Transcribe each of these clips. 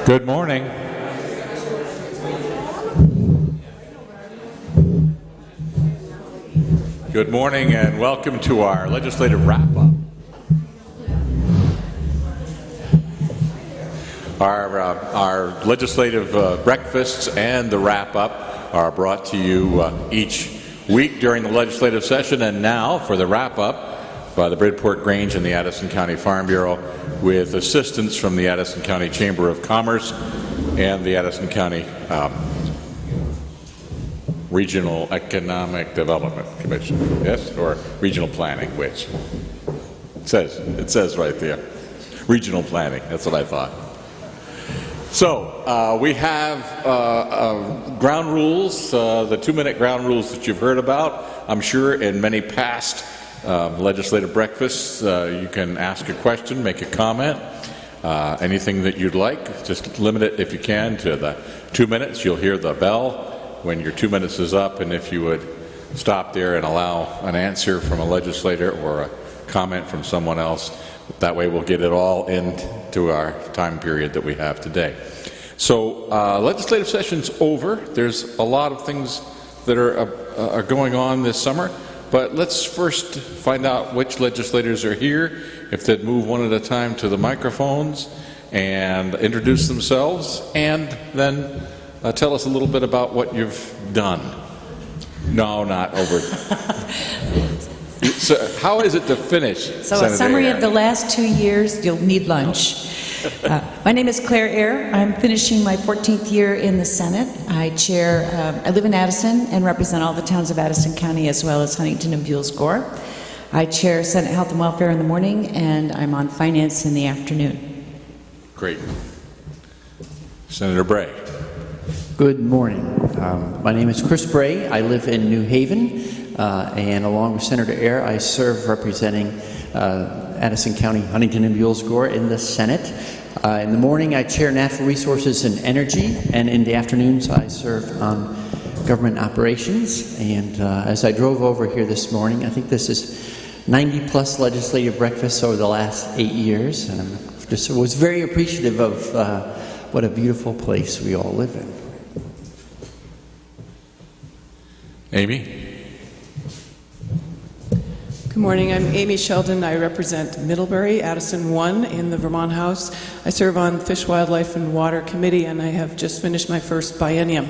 Good morning. Good morning and welcome to our legislative wrap-up. Our legislative breakfasts and the wrap-up are brought to you each week during the legislative session, and now for the wrap-up by the Bridport Grange and the Addison County Farm Bureau with assistance from the Addison County Chamber of Commerce and the Addison County Regional Economic Development Commission, yes, or Regional Planning, which it says right there, Regional Planning. That's what I thought. So we have ground rules, the 2-minute ground rules that you've heard about. I'm sure in many past legislative breakfasts, you can ask a question, make a comment, anything that you'd like. Just limit it if you can to the 2 minutes. You'll hear the bell when your 2 minutes is up, and if you would stop there and allow an answer from a legislator or a comment from someone else, that way we'll get it all into our time period that we have today. So legislative session's over. There's a lot of things that are going on this summer, but let's first find out which legislators are here, if they'd move one at a time to the microphones and introduce themselves, and then tell us a little bit about what you've done. No, not over. So how is it to finish? So Senator a summary Ayer? of the last 2 years, you'll need lunch. My name is Claire Ayer. I'm finishing my 14th year in the Senate. I live in Addison and represent all the towns of Addison County as well as Huntington and Buell's Gore. I chair Senate Health and Welfare in the morning, and I'm on Finance in the afternoon. Great. Senator Bray. Good morning. My name is Chris Bray. I live in New Haven, and along with Senator Ayer, I serve representing Addison County, Huntington and Buell's Gore in the Senate. In the morning, I chair Natural Resources and Energy, and in the afternoons, I serve on government operations. And as I drove over here this morning, I think this is 90-plus legislative breakfasts over the last 8 years, and I just was very appreciative of what a beautiful place we all live in. Amy. Good morning. I'm Amy Sheldon. I represent Middlebury, Addison 1 in the Vermont House. I serve on Fish, Wildlife, and Water Committee, and I have just finished my first biennium.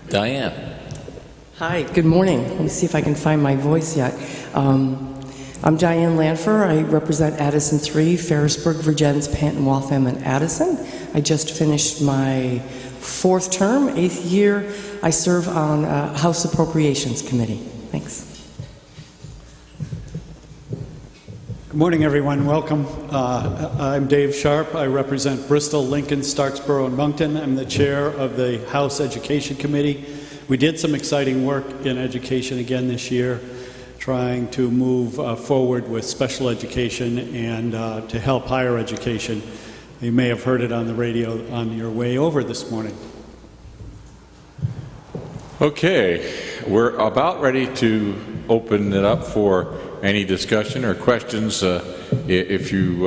Diane. Hi, good morning. Let me see if I can find my voice yet. I'm Diane Lanfer. I represent Addison 3, Ferrisburg, Virgins, Panton, Waltham, and Addison. I just finished my 4th term, 8th year. I serve on House Appropriations Committee. Thanks. Good morning, everyone. Welcome. I'm Dave Sharp. I represent Bristol, Lincoln, Starksboro, and Moncton. I'm the chair of the House Education Committee. We did some exciting work in education again this year, trying to move forward with special education and to help higher education. You may have heard it on the radio on your way over this morning. Okay, we're about ready to open it up for any discussion or questions. If you,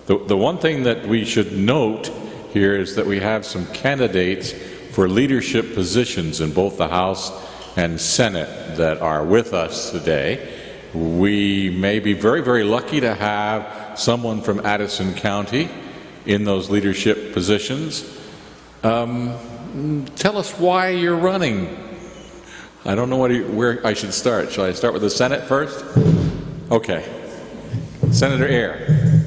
the one thing that we should note here is that we have some candidates for leadership positions in both the House and Senate that are with us today. We may be very, very lucky to have someone from Addison County in those leadership positions. Tell us why you're running. I don't know where I should start. Shall I start with the Senate first? Okay. Senator Ayer,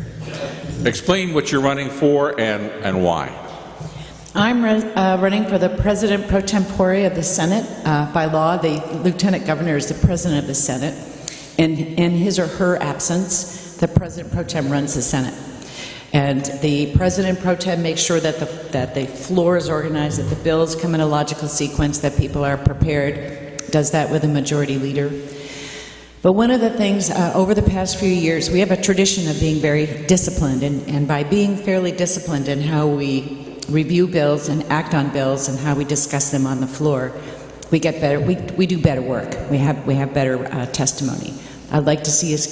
explain what you're running for and why. I'm running for the President pro tempore of the Senate. By law, the Lieutenant Governor is the President of the Senate. And in his or her absence, the President pro tem runs the Senate. And the President pro tem makes sure that the floor is organized, that the bills come in a logical sequence, that people are prepared, does that with a majority leader. But one of the things, over the past few years, we have a tradition of being very disciplined, and by being fairly disciplined in how we review bills and act on bills and how we discuss them on the floor, we get better, we do better work. We have better testimony. I'd like to see us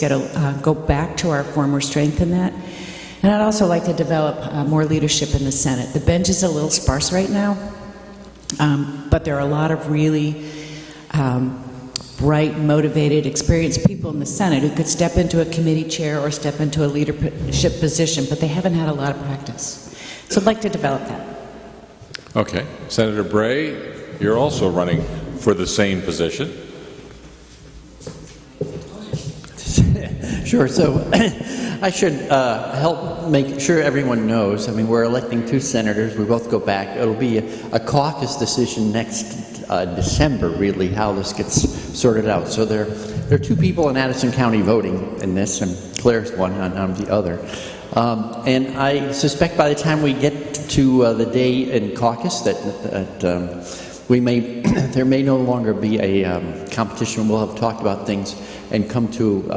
go back to our former strength in that. And I'd also like to develop more leadership in the Senate. The bench is a little sparse right now, but there are a lot of really bright, motivated, experienced people in the Senate who could step into a committee chair or step into a leadership position, but they haven't had a lot of practice. So I'd like to develop that. Okay. Senator Bray, you're also running for the same position. Sure. So I should help make sure everyone knows. I mean, we're electing 2 senators. We both go back. It'll be a caucus decision next December, really, how this gets sorted out. So there are 2 people in Addison County voting in this, and Claire's one, and I'm the other. And I suspect by the time we get to the day in caucus that we may there may no longer be a competition. We'll have talked about things and come to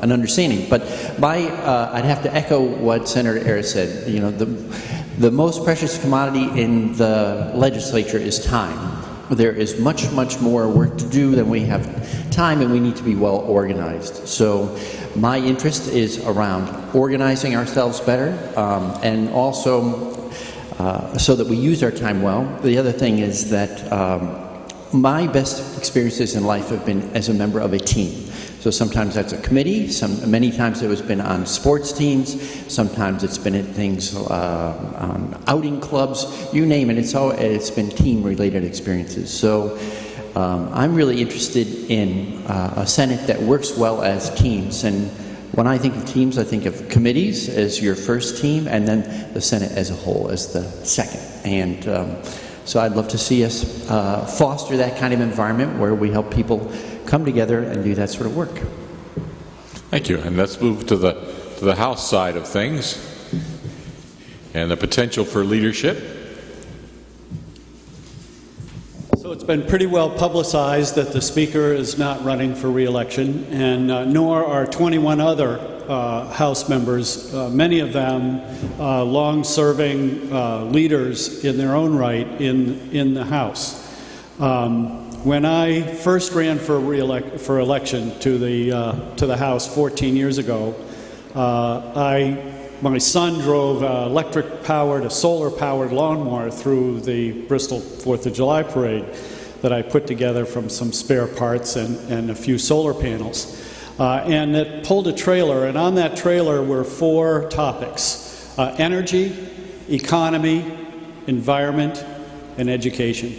an understanding. But I'd have to echo what Senator Ayers said. You know, the most precious commodity in the legislature is time. There is much, much more work to do than we have time, and we need to be well organized. So my interest is around organizing ourselves better, and also so that we use our time well. The other thing is that my best experiences in life have been as a member of a team. So sometimes that's a committee, many times it has been on sports teams, sometimes it's been at things on outing clubs, you name it, it's been team-related experiences. So I'm really interested in a Senate that works well as teams. And when I think of teams, I think of committees as your first team, and then the Senate as a whole as the second. And so I'd love to see us foster that kind of environment where we help people come together and do that sort of work. Thank you. And let's move to the House side of things and the potential for leadership. So it's been pretty well publicized that the Speaker is not running for re-election, and nor are 21 other House members, many of them long-serving leaders in their own right in the House. When I first ran for election to the House 14 years ago, my son drove electric-powered, a solar-powered lawnmower through the Bristol 4th of July parade that I put together from some spare parts and a few solar panels. And it pulled a trailer, and on that trailer were 4 topics: energy, economy, environment, and education.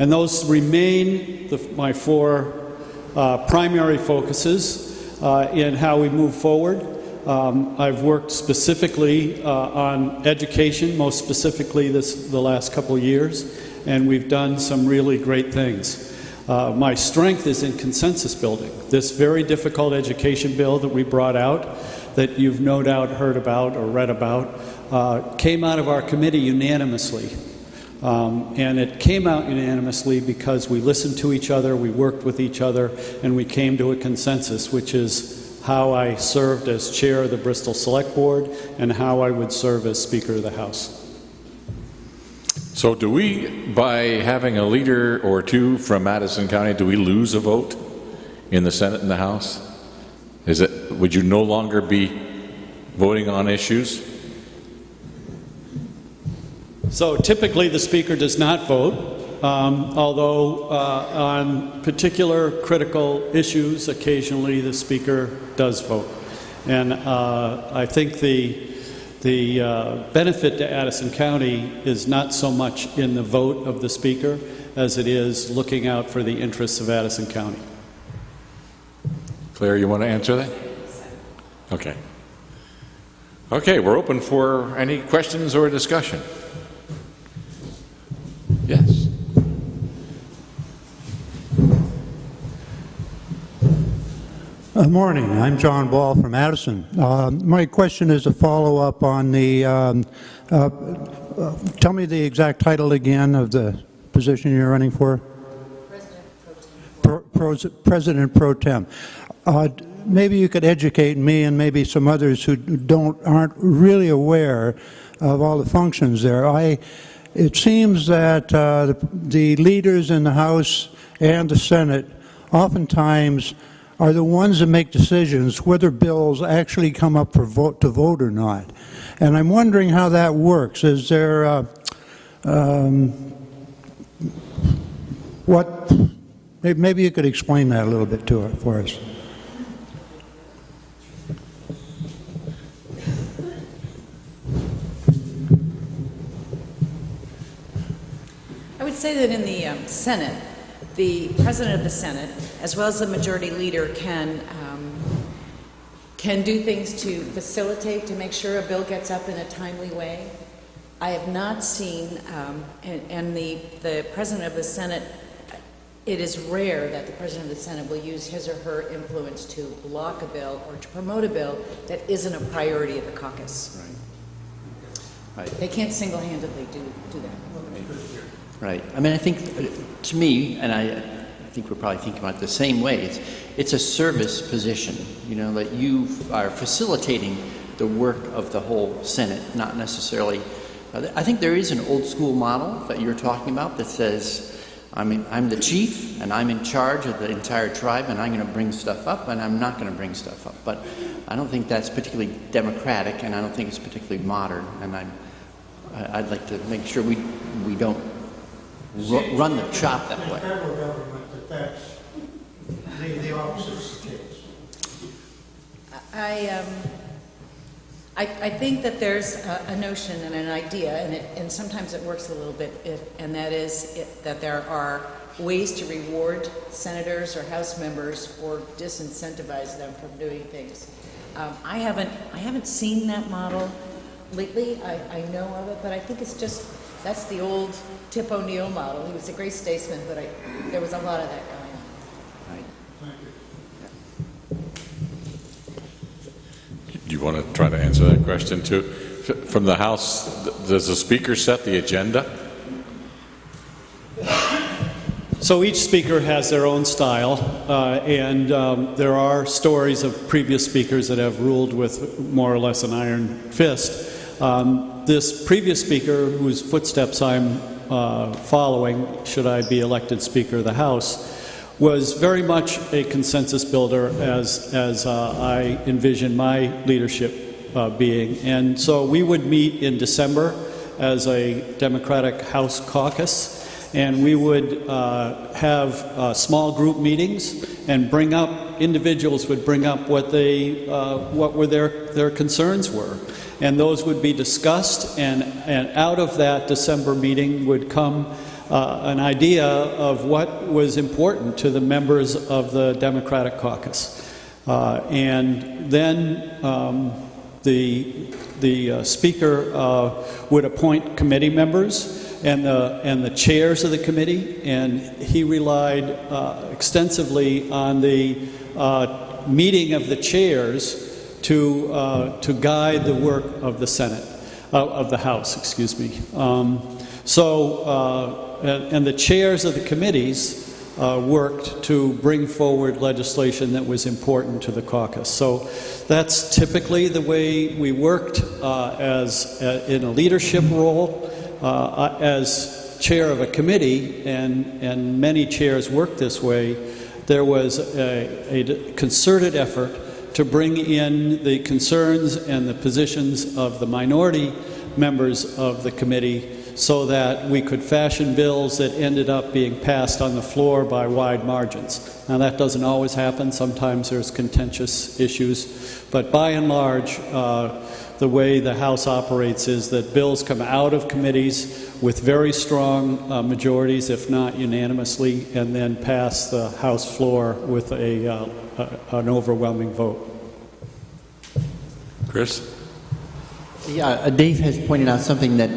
And those remain my 4 primary focuses in how we move forward. I've worked specifically on education, most specifically the last couple of years, and we've done some really great things. My strength is in consensus building. This very difficult education bill that we brought out, that you've no doubt heard about or read about, came out of our committee unanimously. And it came out unanimously because we listened to each other, we worked with each other, and we came to a consensus, which is how I served as chair of the Bristol Select Board and how I would serve as Speaker of the House. So do we, by having a leader or 2 from Madison County, do we lose a vote in the Senate and the House? Would you no longer be voting on issues? So typically the Speaker does not vote, although on particular critical issues, occasionally the Speaker does vote. And I think the benefit to Addison County is not so much in the vote of the Speaker as it is looking out for the interests of Addison County. Claire, you want to answer that? Okay. Okay, we're open for any questions or discussion. Yes. Morning. I'm John Ball from Addison. My question is a follow-up on the, tell me the exact title again of the position you're running for. President Pro Tem. Maybe you could educate me and maybe some others who aren't really aware of all the functions there. It seems that the leaders in the House and the Senate oftentimes are the ones that make decisions whether bills actually come up for to vote or not. And I'm wondering how that works. Is there maybe you could explain that a little bit for us. I would say that in the Senate, the President of the Senate, as well as the Majority Leader, can do things to facilitate, to make sure a bill gets up in a timely way. I have not seen, and the President of the Senate, it is rare that the President of the Senate will use his or her influence to block a bill or to promote a bill that isn't a priority of the caucus. Right. They can't single-handedly do that. Right. I mean, I think, to me, and I think we're probably thinking about it the same way, it's a service position, you know, that you are facilitating the work of the whole Senate, not necessarily. I think there is an old school model that you're talking about that says, I'm the chief, and I'm in charge of the entire tribe, and I'm going to bring stuff up, and I'm not going to bring stuff up. But I don't think that's particularly democratic, and I don't think it's particularly modern, and I'd like to make sure we don't run the shop that way. Federal government, that's the opposite case. I think that there's a notion and an idea, and sometimes it works a little bit, and that is that there are ways to reward senators or House members or disincentivize them from doing things. I haven't seen that model lately. I know of it, but I think it's just that's the old Tip O'Neill model. He was a great statesman, but there was a lot of that going on. Right. Do you want to try to answer that question too? From the House, does the Speaker set the agenda? So each speaker has their own style, and there are stories of previous speakers that have ruled with more or less an iron fist. This previous speaker, whose footsteps I'm following, should I be elected Speaker of the House, was very much a consensus builder as I envision my leadership being. And so we would meet in December as a Democratic House caucus, and we would have small group meetings and individuals would bring up what were their concerns were. And those would be discussed, and out of that December meeting would come an idea of what was important to the members of the Democratic caucus. And then the Speaker would appoint committee members and the chairs of the committee, and he relied extensively on the meeting of the chairs to guide the work of the Senate, of the House, excuse me. And the chairs of the committees worked to bring forward legislation that was important to the caucus. So that's typically the way we worked in a leadership role. As chair of a committee, and many chairs worked this way, there was a concerted effort to bring in the concerns and the positions of the minority members of the committee so that we could fashion bills that ended up being passed on the floor by wide margins. Now that doesn't always happen. Sometimes there's contentious issues. But by and large, the way the House operates is that bills come out of committees with very strong majorities, if not unanimously, and then pass the House floor with an overwhelming vote. Chris? Yeah, Dave has pointed out something that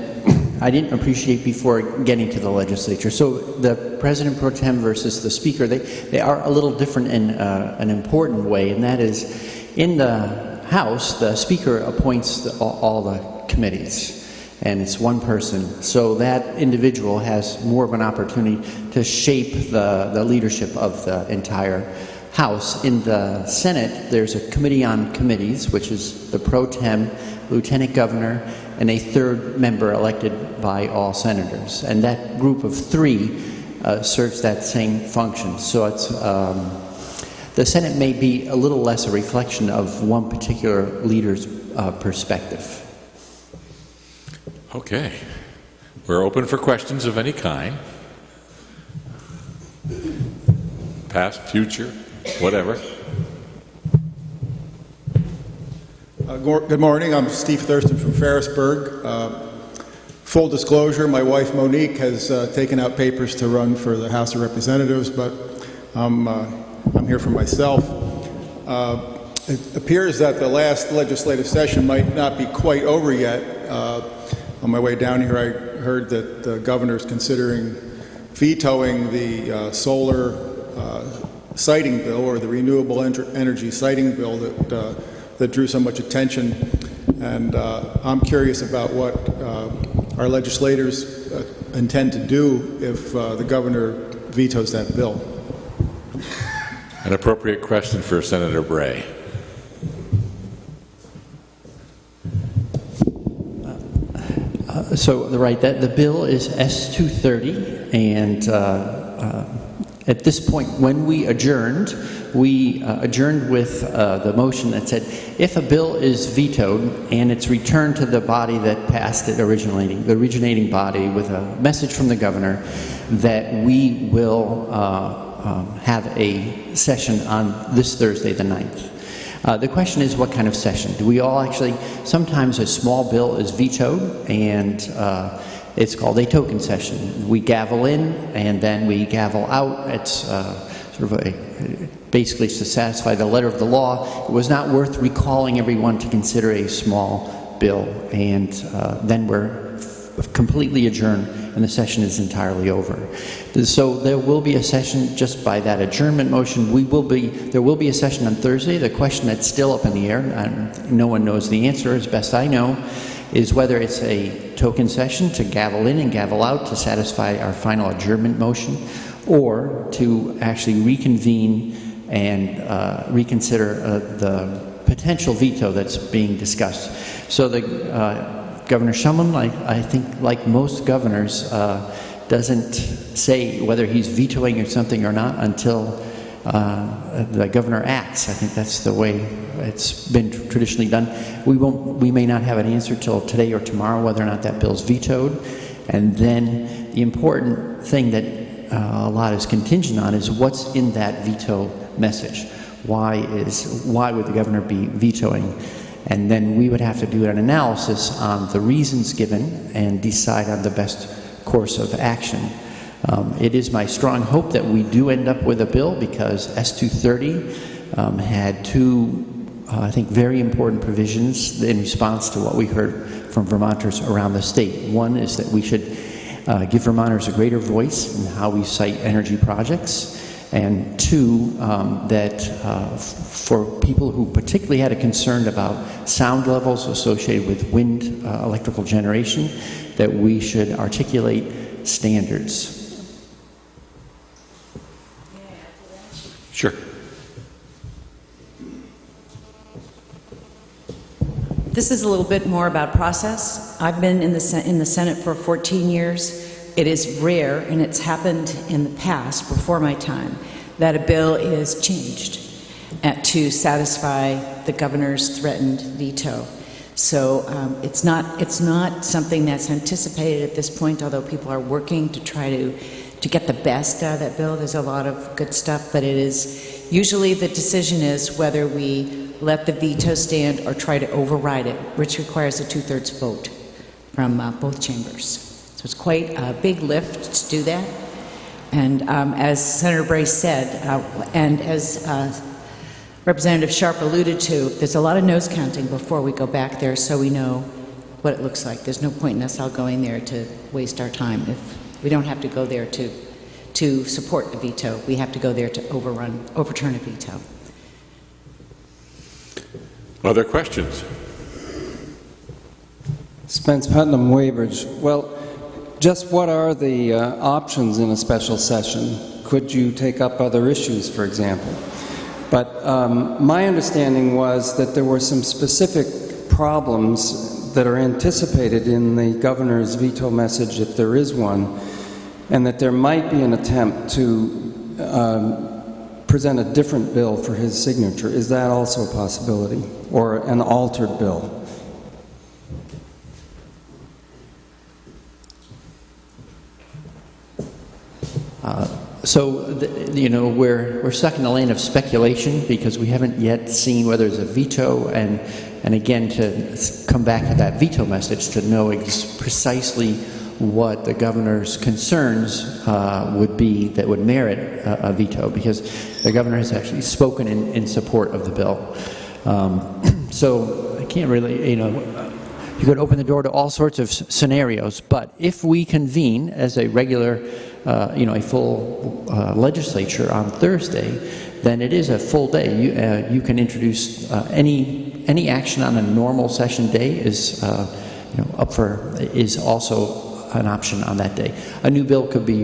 I didn't appreciate before getting to the legislature. So the President Pro Tem versus the Speaker, they are a little different in an important way, and that is in the House, the Speaker appoints all the committees, and it's one person. So that individual has more of an opportunity to shape the leadership of the entire House. In the Senate, there's a committee on committees, which is the Pro Tem, Lieutenant Governor, and a third member elected by all senators. And that group of three serves that same function. So it's the Senate may be a little less a reflection of one particular leader's perspective. Okay. We're open for questions of any kind. Past, future, whatever. Good morning. I'm Steve Thurston from Ferrisburg. Full disclosure, my wife Monique has taken out papers to run for the House of Representatives, but I'm here for myself. It appears that the last legislative session might not be quite over yet. On my way down here, I heard that the governor is considering vetoing the solar siting bill, or the renewable energy siting bill that drew so much attention. And I'm curious about what our legislators intend to do if the governor vetoes that bill. An appropriate question for Senator Bray. So, right, the bill is S-230, and at this point, when we adjourned with the motion that said, if a bill is vetoed and it's returned to the body that passed it, the originating body, with a message from the governor, that we will have a session on this Thursday, the 9th. The question is, what kind of session? Do we all actually, sometimes a small bill is vetoed, and it's called a token session. We gavel in, and then we gavel out. It's sort of basically to satisfy the letter of the law. It was not worth recalling everyone to consider a small bill, and then we're completely adjourned, and the session is entirely over. So there will be a session just by that adjournment motion. There will be a session on Thursday. The question that's still up in the air, and no one knows the answer as best I know, is whether it's a token session to gavel in and gavel out to satisfy our final adjournment motion, or to actually reconvene and reconsider the potential veto that's being discussed. So Governor Shumlin, I think, like most governors, doesn't say whether he's vetoing or something or not until the governor acts. I think that's the way it's been traditionally done. We may not have an answer till today or tomorrow whether or not that bill's vetoed. And then the important thing that a lot is contingent on is what's in that veto message. Why would the governor be vetoing? And then we would have to do an analysis on the reasons given and decide on the best course of action. It is my strong hope that we do end up with a bill, because S-230 had two, I think, very important provisions in response to what we heard from Vermonters around the state. One is that we should give Vermonters a greater voice in how we cite energy projects. And two, that for people who particularly had a concern about sound levels associated with wind electrical generation, that we should articulate standards. Sure. This is a little bit more about process. I've been in the Senate for 14 years. It is rare, and it's happened in the past, before my time, that a bill is changed to satisfy the governor's threatened veto. So it's not something that's anticipated at this point, although people are working to try to get the best out of that bill. There's a lot of good stuff, but it is usually the decision is whether we let the veto stand or try to override it, which requires a 2/3 vote from both chambers. So it's quite a big lift to do that. And as Senator Bray said, and as Representative Sharp alluded to, there's a lot of nose counting before we go back there, so we know what it looks like. There's no point in us all going there to waste our time. If we don't have to go there to support a veto, we have to go there to overturn a veto. Other questions? Spence Putnam, Weybridge. Well, just what are the options in a special session? Could you take up other issues, for example? But my understanding was that there were some specific problems that are anticipated in the governor's veto message, if there is one, and that there might be an attempt to present a different bill for his signature. Is that also a possibility, or an altered bill? You know, we're stuck in the lane of speculation because we haven't yet seen whether there's a veto, and again, to come back to that veto message, to know precisely what the governor's concerns would be that would merit a veto, because the governor has actually spoken in support of the bill. So I can't really, you know, you could open the door to all sorts of scenarios, but if we convene as a regular, you know, a full legislature on Thursday, then it is a full day. You can introduce any action on a normal session day is, you know, is also an option on that day. A new bill could be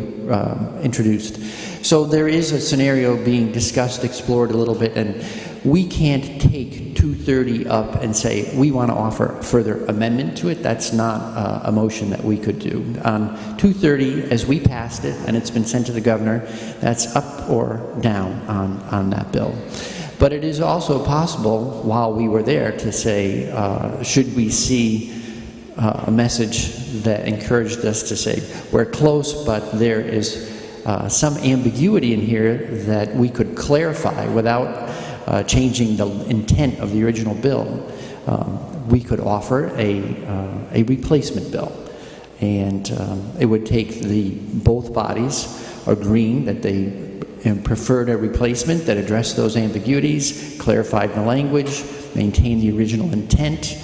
introduced. So there is a scenario being discussed, explored a little bit, and we can't take 230 up and say we want to offer further amendment to it. That's not a motion that we could do. On 230, as we passed it and it's been sent to the governor, that's up or down on that bill. But it is also possible, while we were there, to say, should we see a message that encouraged us to say, we're close, but there is some ambiguity in here that we could clarify without changing the intent of the original bill. We could offer a replacement bill, and it would take both bodies agreeing that they preferred a replacement that addressed those ambiguities, clarified the language, maintained the original intent,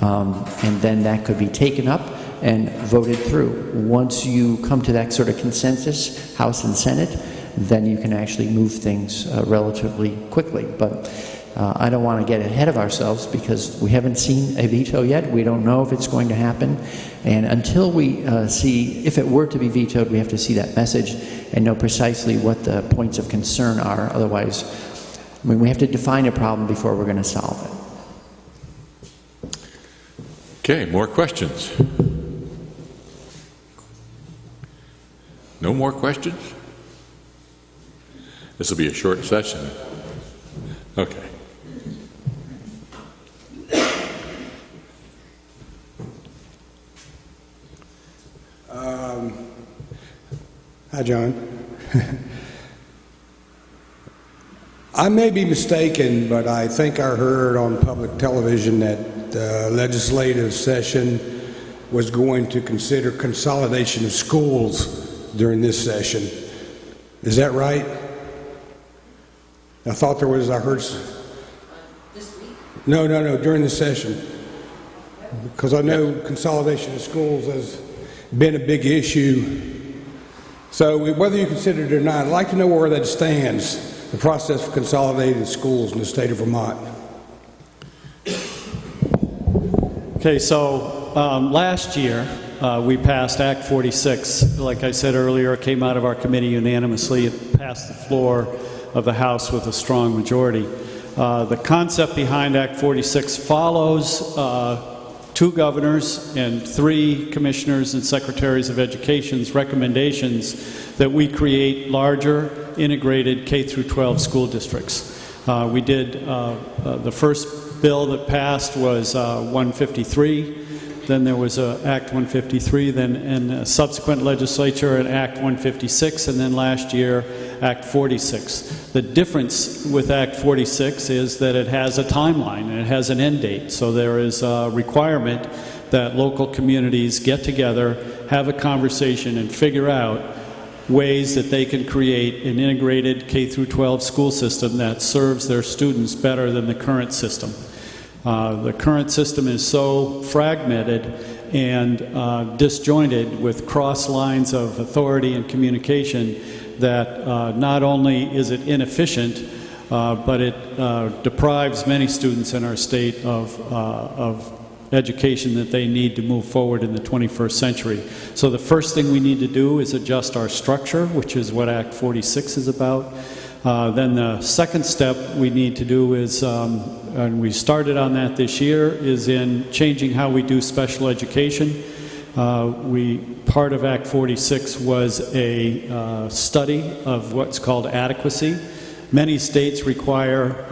and then that could be taken up and voted through. Once you come to that sort of consensus, House and Senate, then you can actually move things relatively quickly. But I don't want to get ahead of ourselves because we haven't seen a veto yet. We don't know if it's going to happen. And until we see, if it were to be vetoed, we have to see that message and know precisely what the points of concern are. Otherwise, I mean, we have to define a problem before we're going to solve it. Okay, more questions? No more questions? This will be a short session. Okay. Hi, John. I may be mistaken, but I think I heard on public television that the legislative session was going to consider consolidation of schools during this session. Is that right? I thought there was, I heard... This week? No, during the session. Because I know consolidation of schools has been a big issue. So whether you consider it or not, I'd like to know where that stands, the process for consolidating schools in the state of Vermont. Okay, so last year we passed Act 46. Like I said earlier, it came out of our committee unanimously. It passed the floor of the House with a strong majority. The concept behind Act 46 follows 2 governors and 3 commissioners and secretaries of education's recommendations that we create larger integrated K-12 school districts. We did, the first bill that passed was 153. Then there was Act 153, then in a subsequent legislature an Act 156, and then last year Act 46. The difference with Act 46 is that it has a timeline and it has an end date. So there is a requirement that local communities get together, have a conversation, and figure out ways that they can create an integrated K-12 school system that serves their students better than the current system. The current system is so fragmented and disjointed with cross lines of authority and communication that not only is it inefficient, but it deprives many students in our state of education that they need to move forward in the 21st century. So the first thing we need to do is adjust our structure, which is what Act 46 is about. Then the second step we need to do is, and we started on that this year, is in changing how we do special education. Part of Act 46 was a study of what's called adequacy. Many states require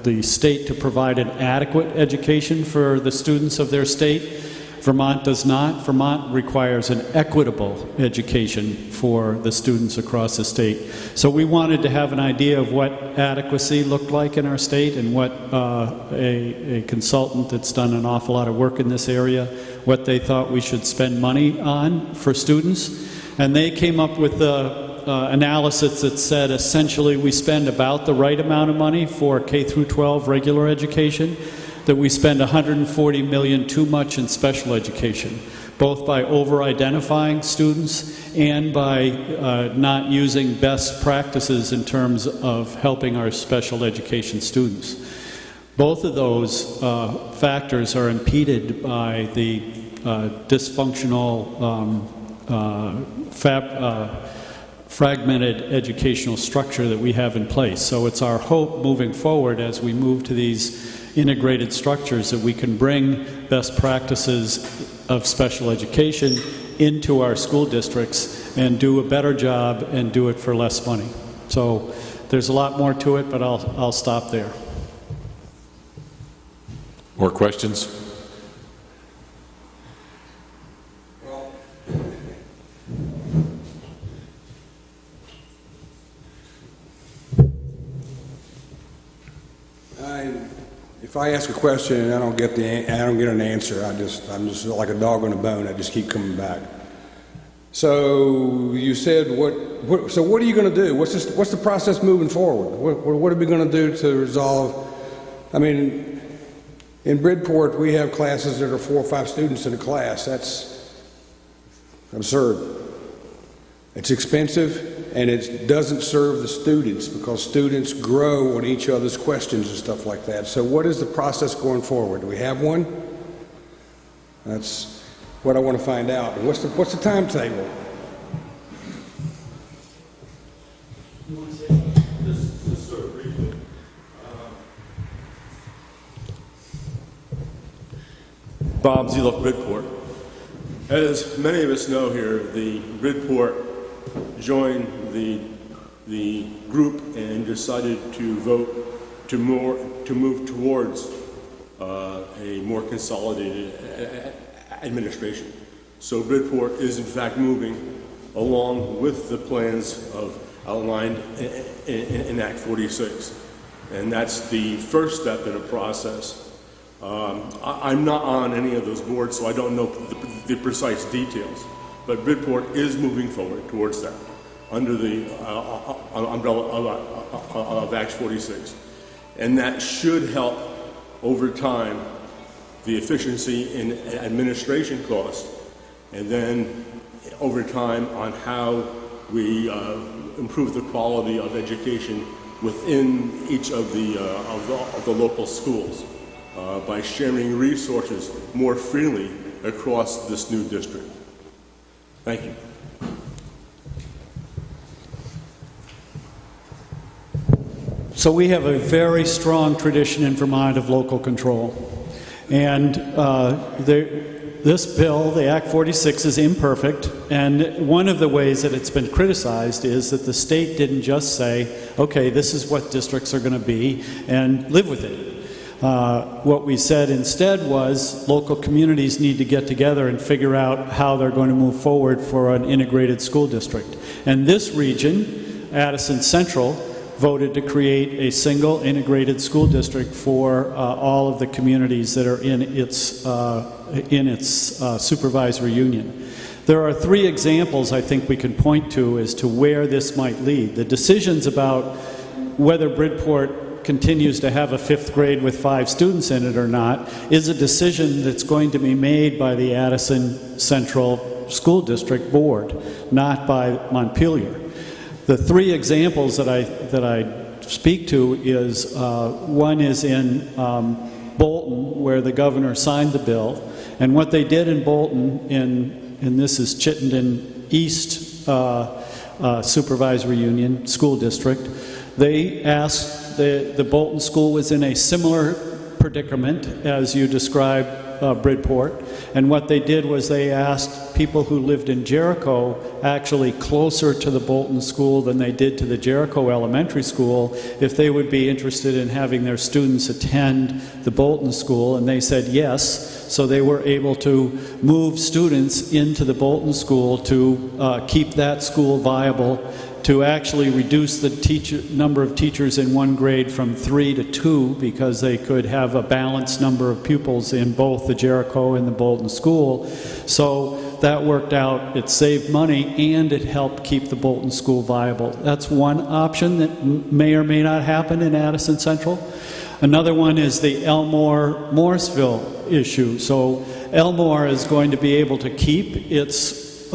the state to provide an adequate education for the students of their state. Vermont does not. Vermont requires an equitable education for the students across the state. So we wanted to have an idea of what adequacy looked like in our state, and what a consultant that's done an awful lot of work in this area, what they thought we should spend money on for students. And they came up with analysis that said essentially we spend about the right amount of money for K through 12 regular education, that we spend $140 million too much in special education, both by over-identifying students and by not using best practices in terms of helping our special education students. Both of those factors are impeded by the dysfunctional fragmented educational structure that we have in place. So it's our hope moving forward, as we move to these integrated structures, that we can bring best practices of special education into our school districts and do a better job and do it for less money. So there's a lot more to it, but I'll stop there. More questions? If I ask a question and I don't get an answer, I'm just like a dog on a bone. I just keep coming back. So you said so what are you going to do? What's the process moving forward? What are we going to do to resolve? I mean, in Bridport we have classes that are 4 or 5 students in a class. That's absurd. It's expensive, and it doesn't serve the students, because students grow on each other's questions and stuff like that. So what is the process going forward? Do we have one? That's what I want to find out. And what's the timetable? Just sort of briefly. Bob Zieloff, Bridport. As many of us know here, the Bridport joined the group and decided to vote to move towards a more consolidated administration. So Bridport is in fact moving along with the plans outlined in Act 46, and that's the first step in a process. I'm not on any of those boards, so I don't know the precise details. But Bridport is moving forward towards that under the umbrella of Act 46. And that should help over time the efficiency in administration costs, and then over time on how we improve the quality of education within each of the local schools by sharing resources more freely across this new district. Thank you. So we have a very strong tradition in Vermont of local control. And this bill, the Act 46, is imperfect. And one of the ways that it's been criticized is that the state didn't just say, okay, this is what districts are going to be, and live with it. What we said instead was local communities need to get together and figure out how they're going to move forward for an integrated school district. And this region, Addison Central, voted to create a single integrated school district for all of the communities that are in its supervisory union. There are 3 examples I think we can point to as to where this might lead. The decisions about whether Bridport continues to have a 5th grade with 5 students in it or not is a decision that's going to be made by the Addison Central School District Board, not by Montpelier. The 3 examples that I speak to is one is in Bolton, where the governor signed the bill, and what they did in Bolton, and this is Chittenden East Supervisory Union School District, they asked, the Bolton School was in a similar predicament as you described, Bridport. And what they did was they asked people who lived in Jericho, actually closer to the Bolton School than they did to the Jericho Elementary School, if they would be interested in having their students attend the Bolton School, and they said yes. So they were able to move students into the Bolton School to keep that school viable, to actually reduce the number of teachers in one grade from 3 to 2, because they could have a balanced number of pupils in both the Jericho and the Bolton School. So that worked out. It saved money and it helped keep the Bolton School viable. That's one option that may or may not happen in Addison Central. Another one is the Elmore-Morrisville issue. So Elmore is going to be able to keep its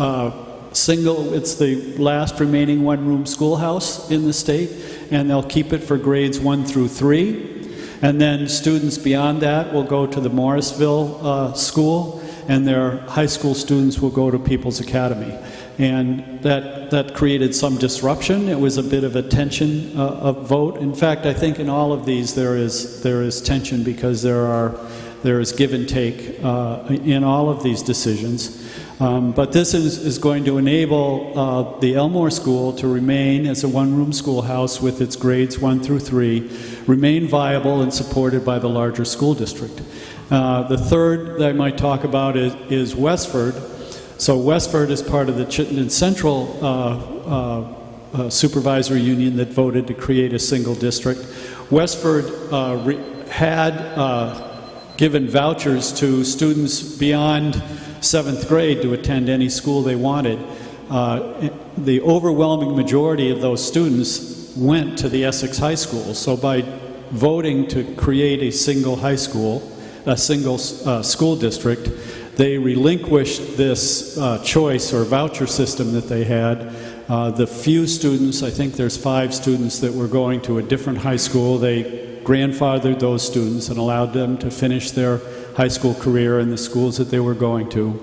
it's the last remaining one-room schoolhouse in the state, and they'll keep it for grades 1 through 3. And then students beyond that will go to the Morrisville school, and their high school students will go to People's Academy. And that created some disruption. It was a bit of a tension vote. In fact, I think in all of these there is tension, because there is give and take in all of these decisions. But this is going to enable the Elmore School to remain as a one-room schoolhouse with its grades 1 through 3, remain viable and supported by the larger school district. The third that I might talk about is Westford. So Westford is part of the Chittenden Central Supervisory Union that voted to create a single district. Westford had given vouchers to students beyond 7th grade to attend any school they wanted. The overwhelming majority of those students went to the Essex High School. So by voting to create a single high school, a single school district, they relinquished this choice or voucher system that they had. The few students, I think there's 5 students that were going to a different high school, they grandfathered those students and allowed them to finish their high school career in the schools that they were going to.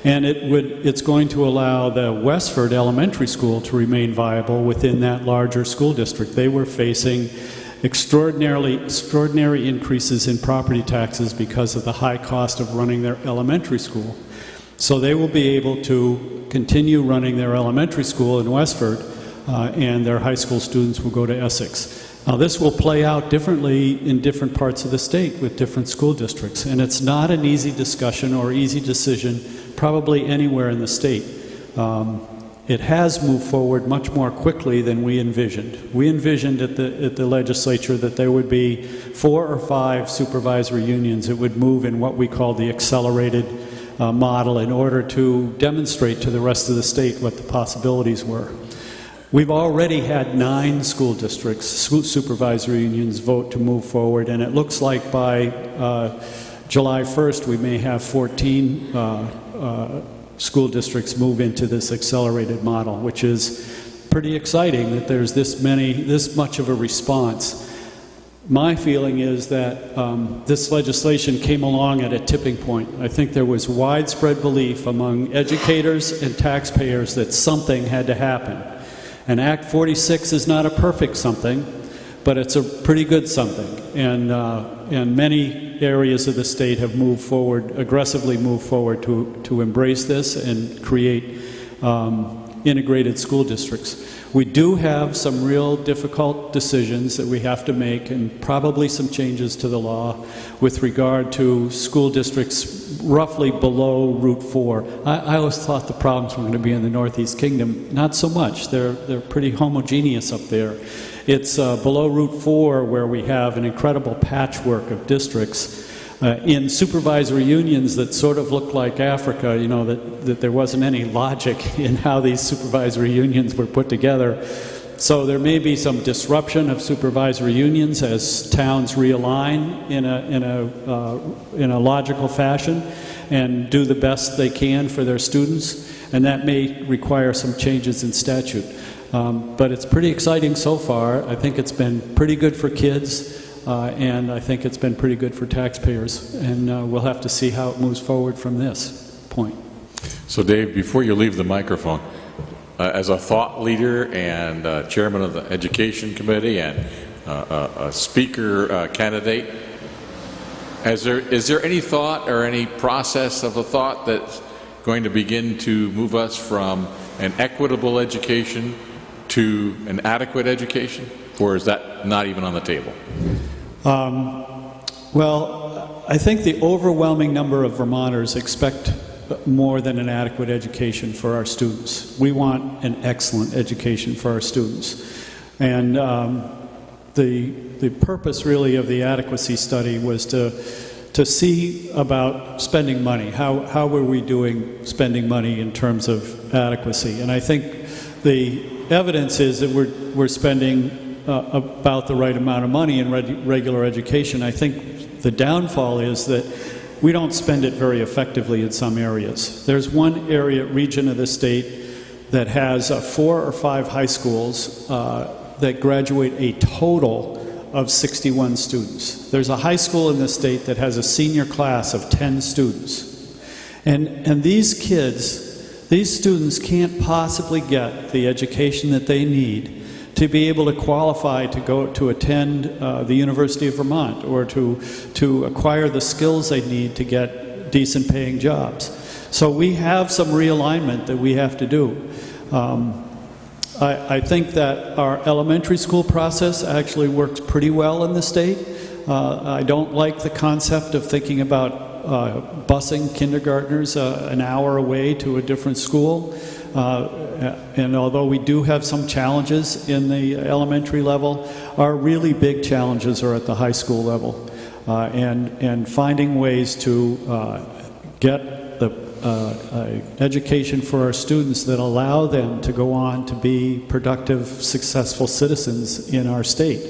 And it's going to allow the Westford Elementary School to remain viable within that larger school district. They were facing extraordinary increases in property taxes because of the high cost of running their elementary school. So they will be able to continue running their elementary school in Westford, and their high school students will go to Essex. Now, this will play out differently in different parts of the state with different school districts, and it's not an easy discussion or easy decision probably anywhere in the state. It has moved forward much more quickly than we envisioned. We envisioned at the legislature that there would be 4 or 5 supervisory unions that would move in what we call the accelerated model in order to demonstrate to the rest of the state what the possibilities were. We've already had 9 school districts, school supervisory unions, vote to move forward, and it looks like by July 1st we may have 14 school districts move into this accelerated model, which is pretty exciting that there's this much of a response. My feeling is that this legislation came along at a tipping point. I think there was widespread belief among educators and taxpayers that something had to happen. And Act 46 is not a perfect something, but it's a pretty good something. And many areas of the state have moved forward, aggressively moved forward to embrace this and create integrated school districts. We do have some real difficult decisions that we have to make, and probably some changes to the law with regard to school districts roughly below Route 4. I always thought the problems were going to be in the Northeast Kingdom. Not so much. They're pretty homogeneous up there. It's below Route 4 where we have an incredible patchwork of districts in supervisory unions that sort of look like Africa, you know, that there wasn't any logic in how these supervisory unions were put together. So there may be some disruption of supervisory unions as towns realign in a logical fashion and do the best they can for their students, and that may require some changes in statute. But it's pretty exciting so far. I think it's been pretty good for kids. And I think it's been pretty good for taxpayers, and we'll have to see how it moves forward from this point. So Dave, before you leave the microphone, as a thought leader and chairman of the Education Committee and a speaker candidate, Is there any thought or any process of a thought that's going to begin to move us from an equitable education to an adequate education? Or is that not even on the table? Well, I think the overwhelming number of Vermonters expect more than an adequate education for our students. We want an excellent education for our students. And the purpose really of the adequacy study was to see about spending money. How were we doing spending money in terms of adequacy? And I think the evidence is that we're spending about the right amount of money in regular education. I think the downfall is that we don't spend it very effectively in some areas. There's one region of the state that has 4 or 5 high schools that graduate a total of 61 students. There's a high school in the state that has a senior class of 10 students. And these kids, these students can't possibly get the education that they need to be able to qualify to go to attend the University of Vermont or to acquire the skills they need to get decent paying jobs. So we have some realignment that we have to do. I think that our elementary school process actually works pretty well in the state. I don't like the concept of thinking about busing kindergartners an hour away to a different school. And although we do have some challenges in the elementary level, our really big challenges are at the high school level. And finding ways to get the education for our students that allow them to go on to be productive, successful citizens in our state.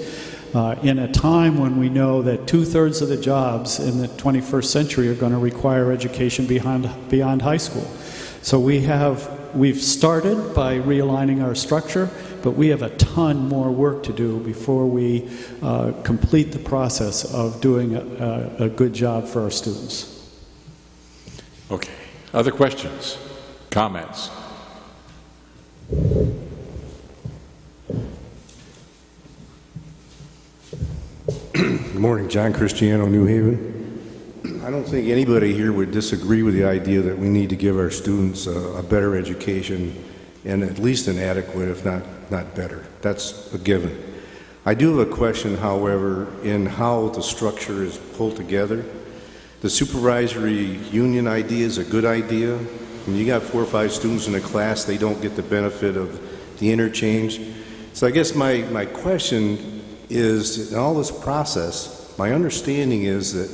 In a time when we know that 2/3 of the jobs in the 21st century are going to require education beyond high school. So we've started by realigning our structure, but we have a ton more work to do before we complete the process of doing a good job for our students. Okay. Other questions? Comments? Good morning, John Cristiano, New Haven. I don't think anybody here would disagree with the idea that we need to give our students a better education and at least an adequate, if not better. That's a given. I do have a question, however, in how the structure is pulled together. The supervisory union idea is a good idea. When you got 4 or 5 students in a class, they don't get the benefit of the interchange. So I guess my question is, in all this process, my understanding is that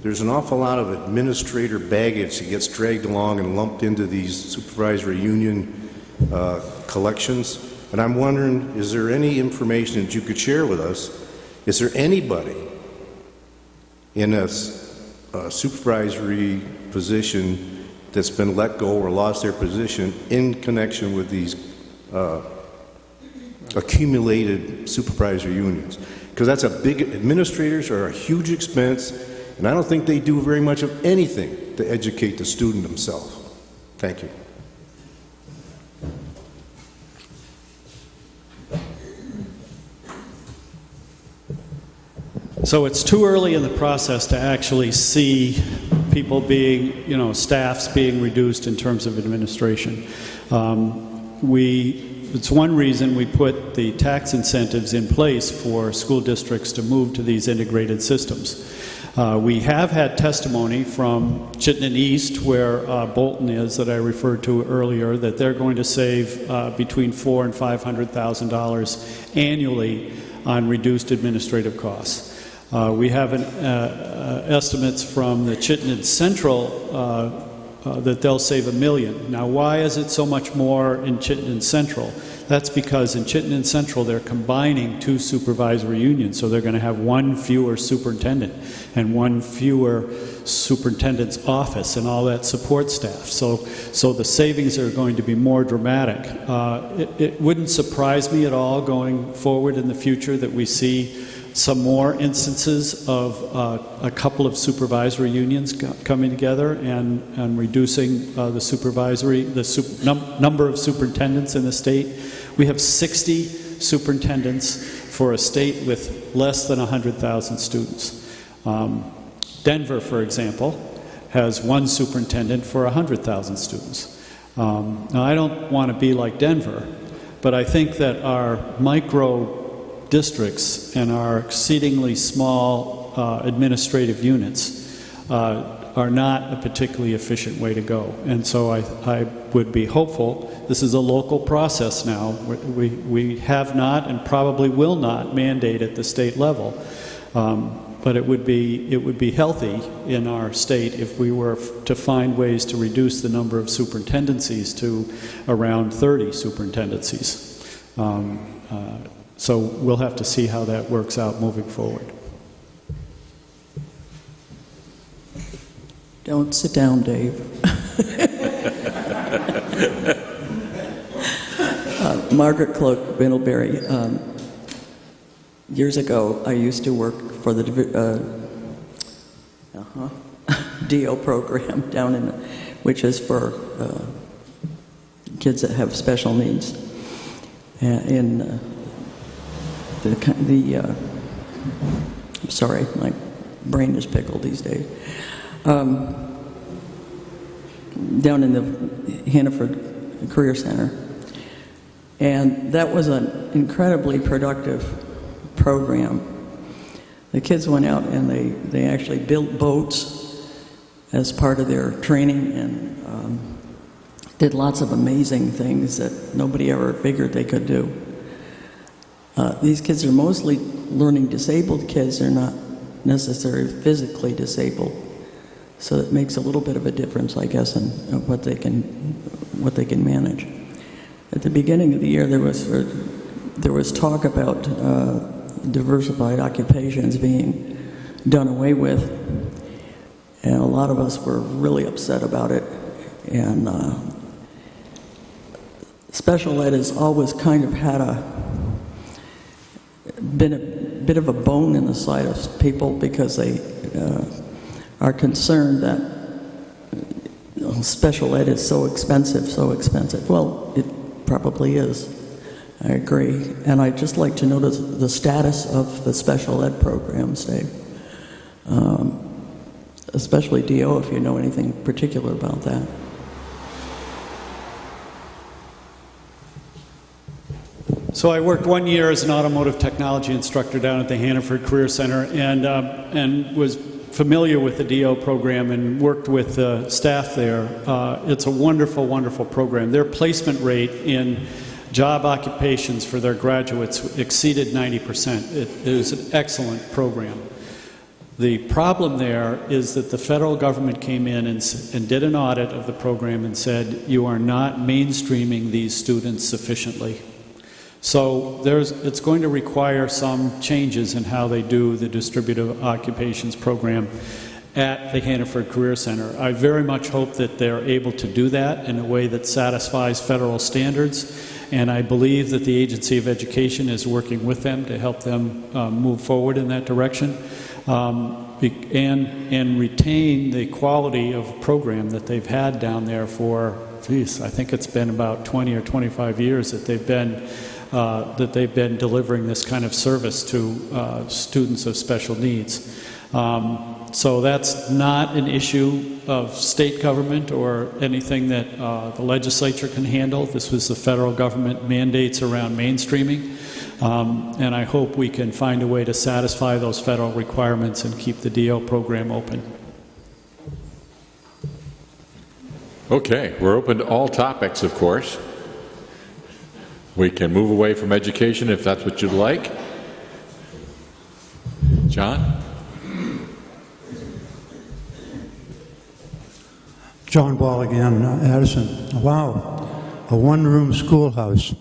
there's an awful lot of administrator baggage that gets dragged along and lumped into these supervisory union collections. And I'm wondering, is there any information that you could share with us? Is there anybody in a supervisory position that's been let go or lost their position in connection with these accumulated supervisory unions? Because that's a big, administrators are a huge expense, and I don't think they do very much of anything to educate the student themselves. Thank you. So it's too early in the process to actually see people being, staffs being reduced in terms of administration. It's one reason we put the tax incentives in place for school districts to move to these integrated systems. We have had testimony from Chittenden East, where Bolton is, that I referred to earlier, that they're going to save between $400,000 and $500,000 annually on reduced administrative costs. We have estimates from the Chittenden Central that they'll save $1 million. Now, why is it so much more in Chittenden Central? That's because in Chittenden Central they're combining 2 supervisory unions, so they're going to have 1 fewer superintendent and 1 fewer superintendent's office and all that support staff. So the savings are going to be more dramatic. It wouldn't surprise me at all going forward in the future that we see some more instances of a couple of supervisory unions coming together and reducing the number of superintendents in the state. We have 60 superintendents for a state with less than 100,000 students. Denver, for example, has one superintendent for 100,000 students. Now, I don't want to be like Denver, but I think that our micro districts and our exceedingly small administrative units are not a particularly efficient way to go. And so I would be hopeful. This is a local process now. We have not and probably will not mandate at the state level. But it would be healthy in our state if we were to find ways to reduce the number of superintendencies to around 30 superintendencies. So we'll have to see how that works out moving forward. Don't sit down, Dave. Margaret Cloak, Middlebury. Years ago, I used to work for the DO program down in, which is for kids that have special needs. In I'm sorry, my brain is pickled these days. Down in the Hannaford Career Center. And that was an incredibly productive program. The kids went out and they actually built boats as part of their training and did lots of amazing things that nobody ever figured they could do. These kids are mostly learning disabled kids. They're not necessarily physically disabled. So it makes a little bit of a difference, I guess, in what they can manage. At the beginning of the year, there was talk about diversified occupations being done away with, and a lot of us were really upset about it. And special ed has always kind of had been a bit of a bone in the side of people because they are concerned that special ed is so expensive. Well, it probably is. I agree. And I'd just like to know the status of the special ed programs, Dave. Especially DO, if you know anything particular about that. So I worked 1 year as an automotive technology instructor down at the Hannaford Career Center and was familiar with the DO program and worked with the staff there. It's a wonderful, wonderful program. Their placement rate in job occupations for their graduates exceeded 90%. It is an excellent program. The problem there is that the federal government came in and did an audit of the program and said, you are not mainstreaming these students sufficiently. So it's going to require some changes in how they do the distributive occupations program at the Hannaford Career Center. I very much hope that they're able to do that in a way that satisfies federal standards, and I believe that the Agency of Education is working with them to help them move forward in that direction and retain the quality of program that they've had down there for, I think it's been about 20 or 25 years that they've been delivering this kind of service to students of special needs. So that's not an issue of state government or anything that the legislature can handle. This was the federal government mandates around mainstreaming. And I hope we can find a way to satisfy those federal requirements and keep the DO program open. Okay, we're open to all topics, of course. We can move away from education if that's what you'd like. John? John Ball again, Addison. Wow, a one-room schoolhouse.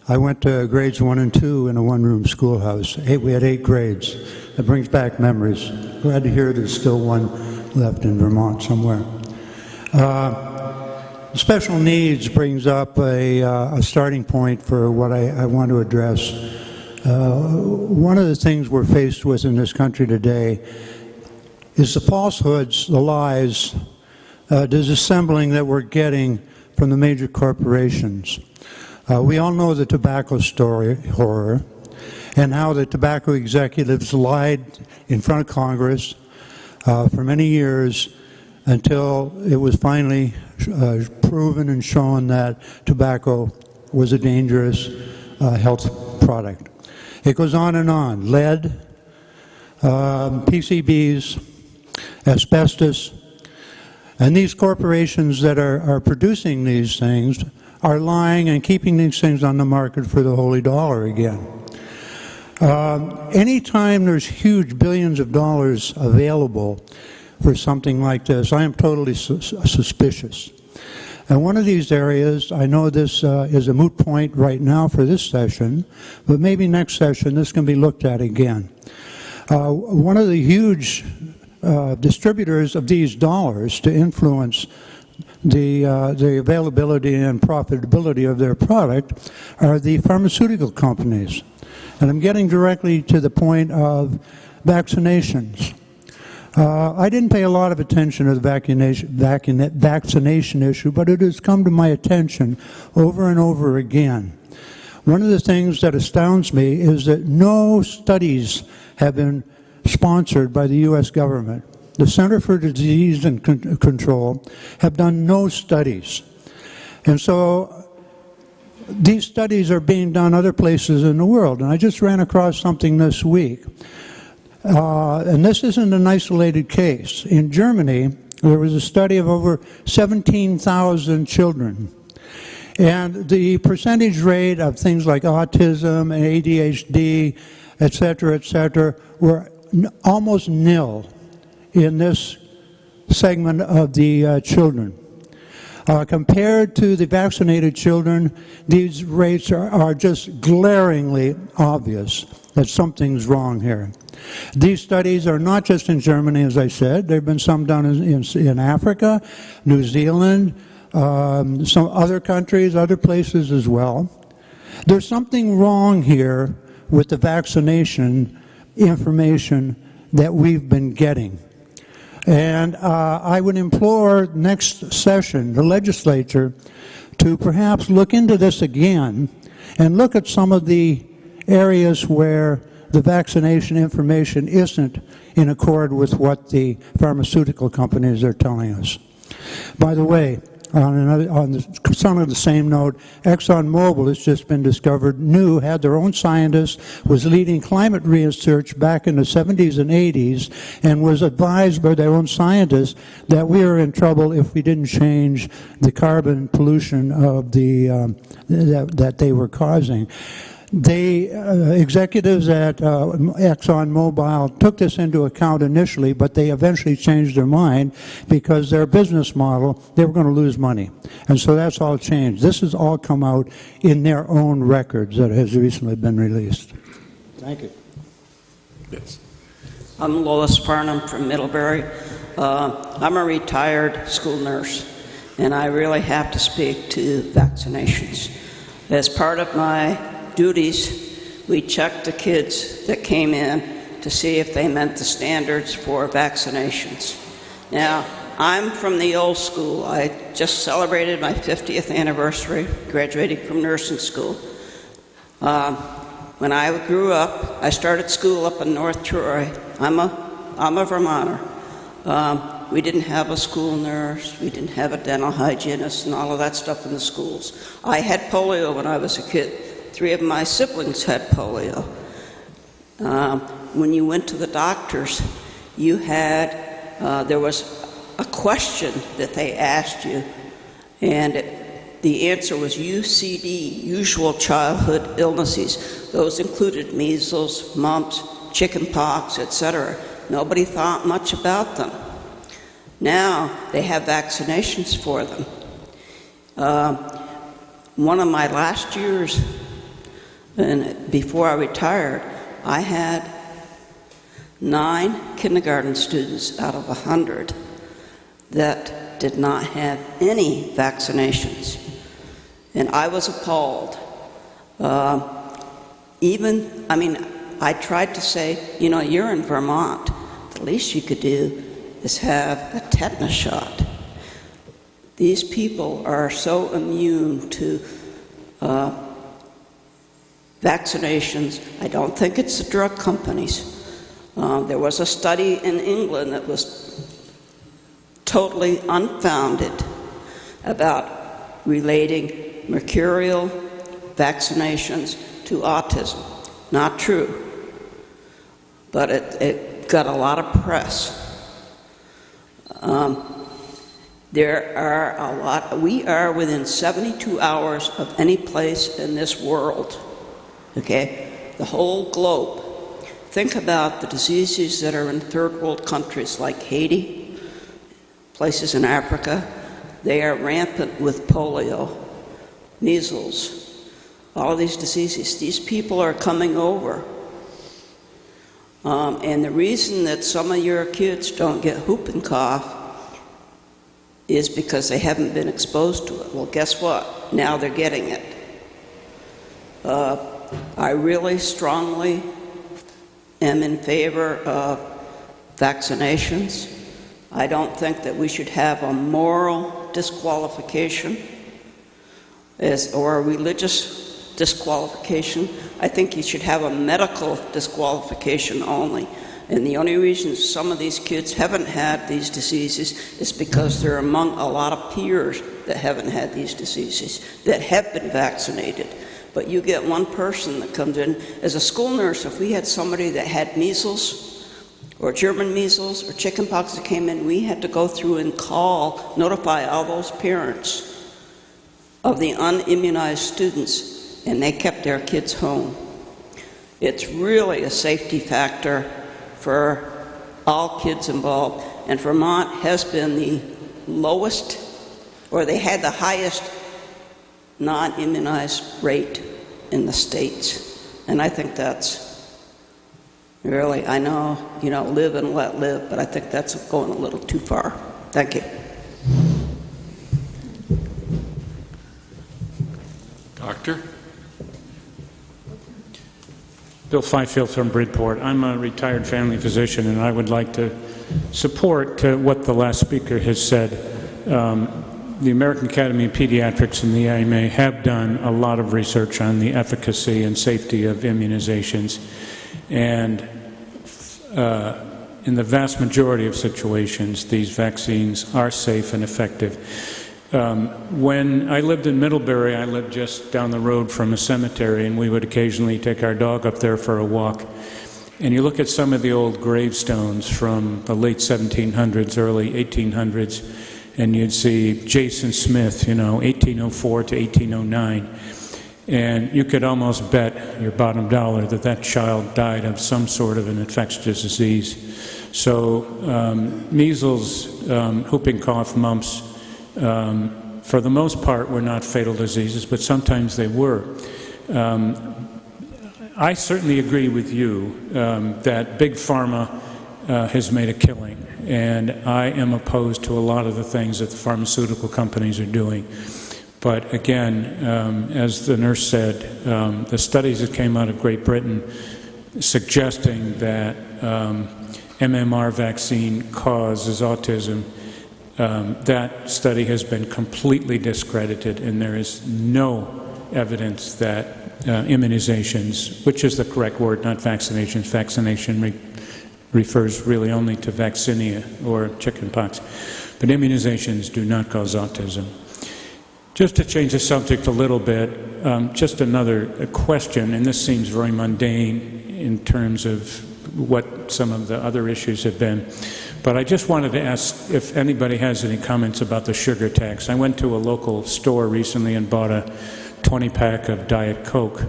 I went to grades 1 and 2 in a one-room schoolhouse. We had 8 grades. That brings back memories. Glad to hear there's still one left in Vermont somewhere. Special needs brings up a starting point for what I want to address. One of the things we're faced with in this country today is the falsehoods, the lies, disassembling that we're getting from the major corporations. We all know the tobacco story horror and how the tobacco executives lied in front of Congress, for many years until it was finally proven and shown that tobacco was a dangerous health product. It goes on and on. Lead, PCBs, asbestos, and these corporations that are producing these things are lying and keeping these things on the market for the holy dollar again. Anytime there's huge billions of dollars available for something like this, I am totally suspicious. And one of these areas, I know this is a moot point right now for this session, but maybe next session this can be looked at again. One of the huge distributors of these dollars to influence the availability and profitability of their product are the pharmaceutical companies. And I'm getting directly to the point of vaccinations. I didn't pay a lot of attention to the vaccination issue, but it has come to my attention over and over again. One of the things that astounds me is that no studies have been sponsored by the U.S. government. The Center for Disease and Control have done no studies. And so these studies are being done other places in the world. And I just ran across something this week. And this isn't an isolated case. In Germany, there was a study of over 17,000 children. And the percentage rate of things like autism and ADHD, et cetera, were almost nil in this segment of the children. Compared to the vaccinated children, these rates are just glaringly obvious that something's wrong here. These studies are not just in Germany, as I said. There have been some done in Africa, New Zealand, some other countries, other places as well. There's something wrong here with the vaccination information that we've been getting. And I would implore next session, the legislature, to perhaps look into this again and look at some of the areas where the vaccination information isn't in accord with what the pharmaceutical companies are telling us. By the way, on some of the same note, ExxonMobil has just been discovered new, had their own scientists, was leading climate research back in the 70s and 80s, and was advised by their own scientists that we are in trouble if we didn't change the carbon pollution of that they were causing. The executives at ExxonMobil took this into account initially, but they eventually changed their mind because their business model, they were going to lose money. And so that's all changed. This has all come out in their own records that has recently been released. Thank you. Yes. I'm Lois Farnham from Middlebury. I'm a retired school nurse, and I really have to speak to vaccinations. As part of my duties, we checked the kids that came in to see if they met the standards for vaccinations. Now, I'm from the old school. I just celebrated my 50th anniversary graduating from nursing school. When I grew up, I started school up in North Troy. I'm a Vermonter. We didn't have a school nurse, we didn't have a dental hygienist and all of that stuff in the schools. I had polio when I was a kid. 3 of my siblings had polio. When you went to the doctors, you had, there was a question that they asked you, and the answer was UCD, usual childhood illnesses. Those included measles, mumps, chicken pox, etc. Nobody thought much about them. Now they have vaccinations for them. One of my last years, and before I retired, I had 9 kindergarten students out of 100 that did not have any vaccinations. And I was appalled. I tried to say, you know, you're in Vermont. The least you could do is have a tetanus shot. These people are so immune to vaccinations. I don't think it's the drug companies. There was a study in England that was totally unfounded about relating mercurial vaccinations to autism. Not true, but it got a lot of press. We are within 72 hours of any place in this world, okay? The whole globe. Think about the diseases that are in third world countries like Haiti, places in Africa. They are rampant with polio, measles, all of these diseases. These people are coming over. And the reason that some of your kids don't get whooping cough is because they haven't been exposed to it. Well, guess what? Now they're getting it. I really strongly am in favor of vaccinations. I don't think that we should have a moral disqualification or a religious disqualification. I think you should have a medical disqualification only. And the only reason some of these kids haven't had these diseases is because they're among a lot of peers that haven't had these diseases, that have been vaccinated. But you get one person that comes in. As a school nurse, if we had somebody that had measles, or German measles, or chickenpox that came in, we had to go through and notify all those parents of the unimmunized students, and they kept their kids home. It's really a safety factor for all kids involved. And Vermont has been the lowest, or they had the highest non-immunized rate in the states. And I think that's really, I know, live and let live, but I think that's going a little too far. Thank you. Doctor? Bill Fifield from Bridport. I'm a retired family physician, and I would like to support what the last speaker has said. The American Academy of Pediatrics and the AMA have done a lot of research on the efficacy and safety of immunizations, and in the vast majority of situations, these vaccines are safe and effective. When I lived in Middlebury, I lived just down the road from a cemetery, and we would occasionally take our dog up there for a walk. And you look at some of the old gravestones from the late 1700s, early 1800s, and you'd see Jason Smith, 1804 to 1809. And you could almost bet your bottom dollar that that child died of some sort of an infectious disease. So measles, whooping cough, mumps, for the most part, were not fatal diseases, but sometimes they were. I certainly agree with you that Big Pharma has made a killing, and I am opposed to a lot of the things that the pharmaceutical companies are doing. But again, as the nurse said, the studies that came out of Great Britain suggesting that MMR vaccine causes autism, that study has been completely discredited, and there is no evidence that immunizations, which is the correct word, not vaccinations. Vaccination refers really only to vaccinia or chickenpox. But immunizations do not cause autism. Just to change the subject a little bit, just another question, and this seems very mundane in terms of what some of the other issues have been. But I just wanted to ask if anybody has any comments about the sugar tax. I went to a local store recently and bought a 20-pack of Diet Coke,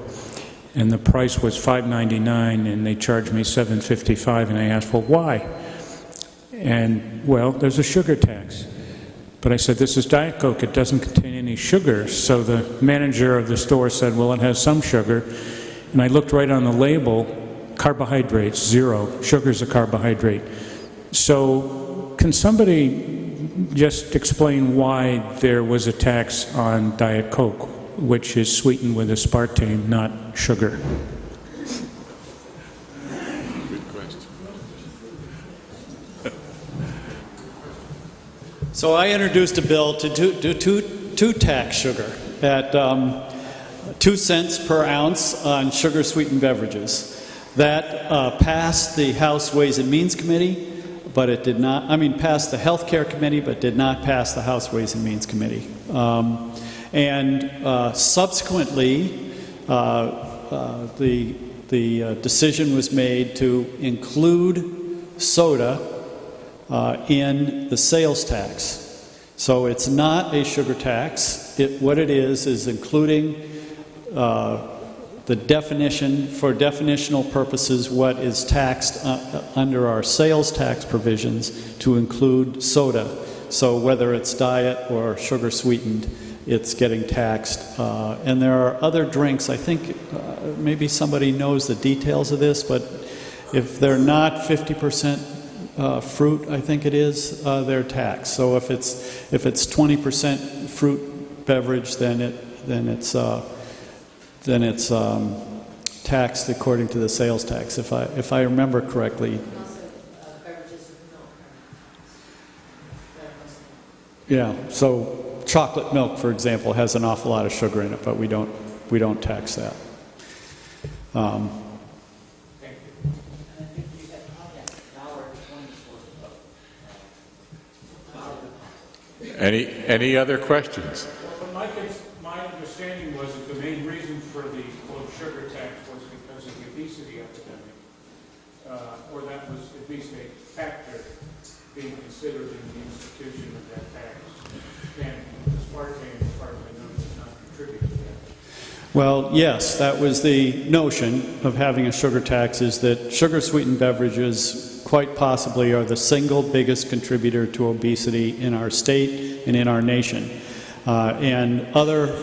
and the price was $5.99, and they charged me $7.55, and I asked, well, why? And, well, there's a sugar tax. But I said, this is Diet Coke, it doesn't contain any sugar. So the manager of the store said, well, it has some sugar. And I looked right on the label, carbohydrates, 0. Sugar's a carbohydrate. So can somebody just explain why there was a tax on Diet Coke, which is sweetened with aspartame, not sugar? Good question. So I introduced a bill to do tax sugar at 2 cents per ounce on sugar-sweetened beverages. That passed the House Ways and Means Committee, but it did not, passed the Health Care Committee, but did not pass the House Ways and Means Committee. Subsequently, the decision was made to include soda in the sales tax. So it's not a sugar tax. What it is including the definition, for definitional purposes, what is taxed under our sales tax provisions to include soda. So whether it's diet or sugar sweetened, it's getting taxed. And there are other drinks, I think maybe somebody knows the details of this, but if they're not 50% fruit, I think it is, they're taxed. So if it's 20% fruit beverage, then it's taxed according to the sales tax, if I remember correctly. Yeah, so chocolate milk, for example, has an awful lot of sugar in it, but we don't tax that. Any other questions? Well, my understanding was that the main reason for the quote sugar tax was because of the obesity epidemic, or that was at least a factor being considered in the institution of that tax. And aspartame, as far as I know, does not contribute to that. Well, yes, that was the notion of having a sugar tax, is that sugar-sweetened beverages quite possibly are the single biggest contributor to obesity in our state and in our nation. And other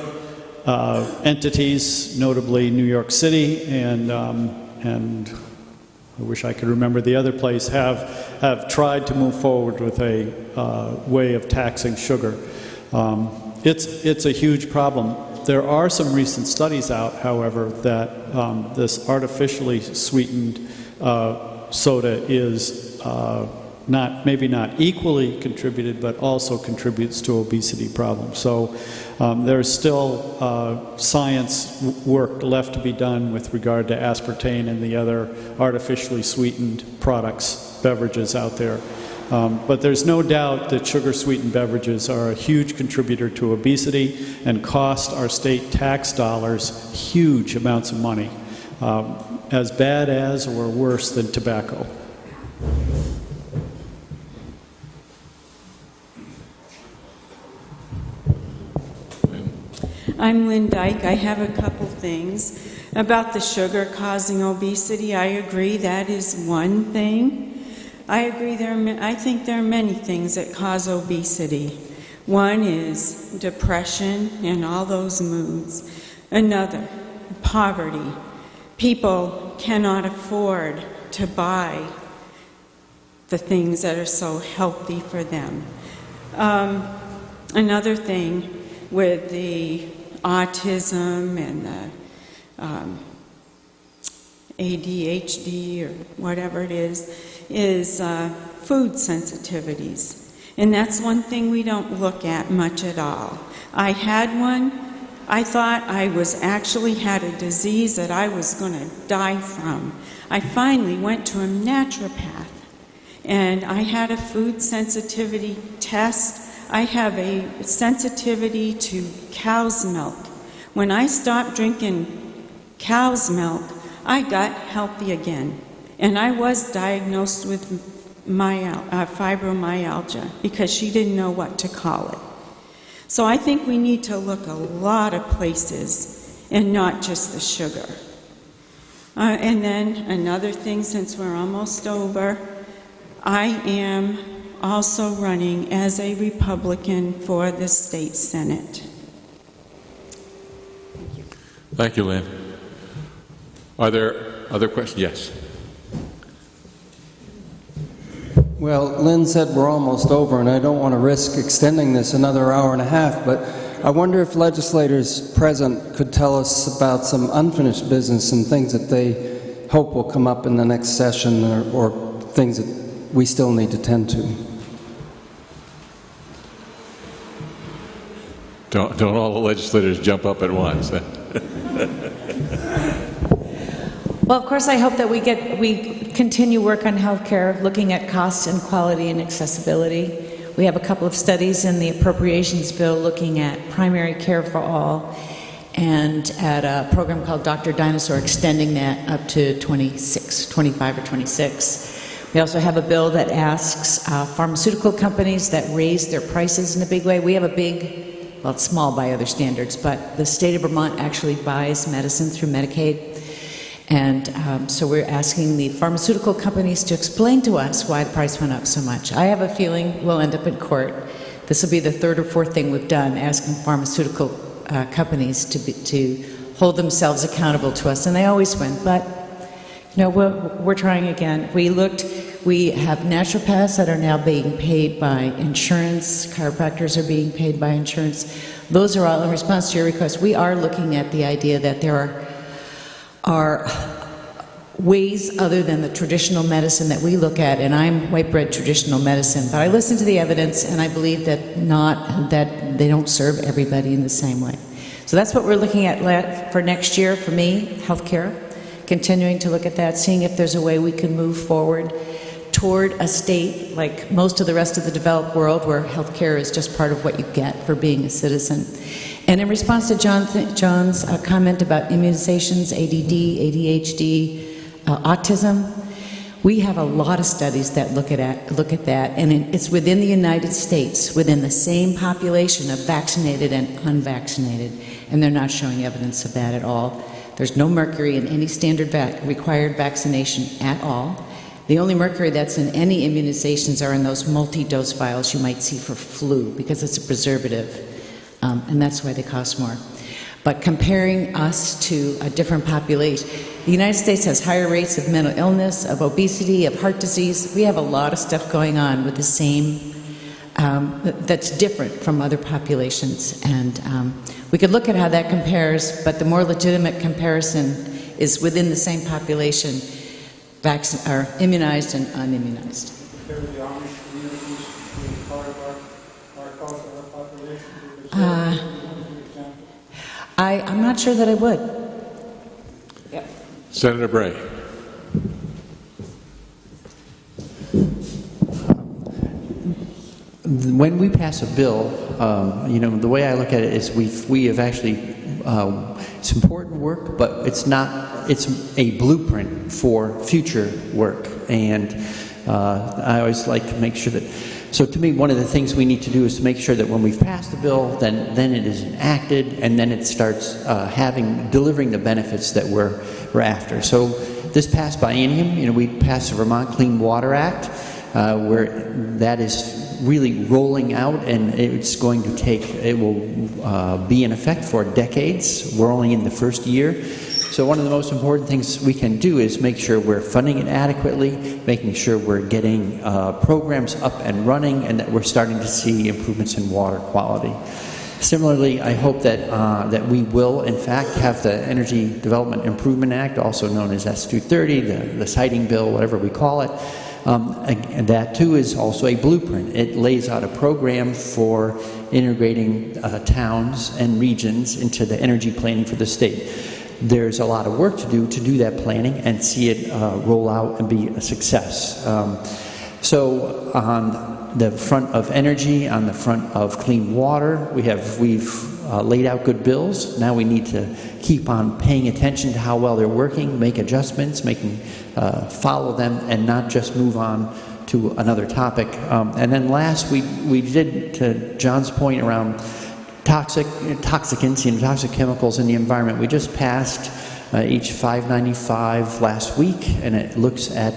entities, notably New York City and I wish I could remember the other place, have tried to move forward with a way of taxing sugar. It's a huge problem. There are some recent studies out, however, that this artificially sweetened soda is maybe not equally contributed, but also contributes to obesity problems. So there's still science work left to be done with regard to aspartame and the other artificially sweetened products, beverages out there. But there's no doubt that sugar-sweetened beverages are a huge contributor to obesity and cost our state tax dollars huge amounts of money, as bad as or worse than tobacco. I'm Lynn Dyke. I have a couple things. About the sugar causing obesity, I agree that is one thing. I think there are many things that cause obesity. One is depression and all those moods. Another, poverty. People cannot afford to buy the things that are so healthy for them. Another thing with the autism and the ADHD or whatever it is food sensitivities. And that's one thing we don't look at much at all. I had one. I thought I actually had a disease that I was going to die from. I finally went to a naturopath, and I had a food sensitivity test. I have a sensitivity to cow's milk. When I stopped drinking cow's milk, I got healthy again. And I was diagnosed with fibromyalgia because she didn't know what to call it. So I think we need to look a lot of places and not just the sugar. And then another thing, since we're almost over, I am also running as a Republican for the state Senate. Thank you, Lynn. Are there other questions? Yes. Well, Lynn said we're almost over, and I don't want to risk extending this another hour and a half, but I wonder if legislators present could tell us about some unfinished business and things that they hope will come up in the next session, or things that we still need to tend to. Don't all the legislators jump up at once. Well, of course, I hope that we continue work on healthcare, looking at cost and quality and accessibility. We have a couple of studies in the appropriations bill looking at primary care for all, and at a program called Dr. Dinosaur, extending that up to 25 or 26. We also have a bill that asks pharmaceutical companies that raise their prices in a big way. We have a big, well, it's small by other standards, but the state of Vermont actually buys medicine through Medicaid. And so we're asking the pharmaceutical companies to explain to us why the price went up so much. I have a feeling we'll end up in court. This will be the third or fourth thing we've done, asking pharmaceutical companies to hold themselves accountable to us, and they always win. But you know, we're trying again. We have naturopaths that are now being paid by insurance. Chiropractors are being paid by insurance. Those are all in response to your request. We are looking at the idea that there are ways other than the traditional medicine that we look at, and I'm white bread traditional medicine, but I listen to the evidence and I believe that they don't serve everybody in the same way. So that's what we're looking at for next year for me, healthcare, continuing to look at that, seeing if there's a way we can move forward toward a state like most of the rest of the developed world where healthcare is just part of what you get for being a citizen. And in response to John's comment about immunizations, ADD, ADHD, autism, we have a lot of studies that look at that, and it's within the United States, within the same population of vaccinated and unvaccinated, and they're not showing evidence of that at all. There's no mercury in any standard required vaccination at all. The only mercury that's in any immunizations are in those multi-dose vials you might see for flu, because it's a preservative. And that's why they cost more. But comparing us to a different population, the United States has higher rates of mental illness, of obesity, of heart disease. We have a lot of stuff going on with the same, that's different from other populations. And we could look at how that compares, but the more legitimate comparison is within the same population, are immunized and unimmunized. I'm not sure that I would. Yep. Senator Bray. When we pass a bill, you know, the way I look at it is we have actually, it's important work, but it's a blueprint for future work. And I always like to make sure that, so to me, one of the things we need to do is to make sure that when we've passed the bill, then it is enacted, and then it starts delivering the benefits that we're after. So this past biennium, you know, we passed the Vermont Clean Water Act, where that is really rolling out, and it will be in effect for decades. We're only in the first year. So one of the most important things we can do is make sure we're funding it adequately, making sure we're getting programs up and running, and that we're starting to see improvements in water quality. Similarly, I hope that we will, in fact, have the Energy Development Improvement Act, also known as S230, the siting bill, whatever we call it. And that too is also a blueprint. It lays out a program for integrating towns and regions into the energy planning for the state. There's a lot of work to do that planning and see it roll out and be a success. So on the front of energy, on the front of clean water, we've laid out good bills. Now we need to keep on paying attention to how well they're working, make adjustments, follow them, and not just move on to another topic. And then last, we did, to John's point around toxicants, you know, toxic chemicals in the environment. We just passed H 595 last week, and it looks at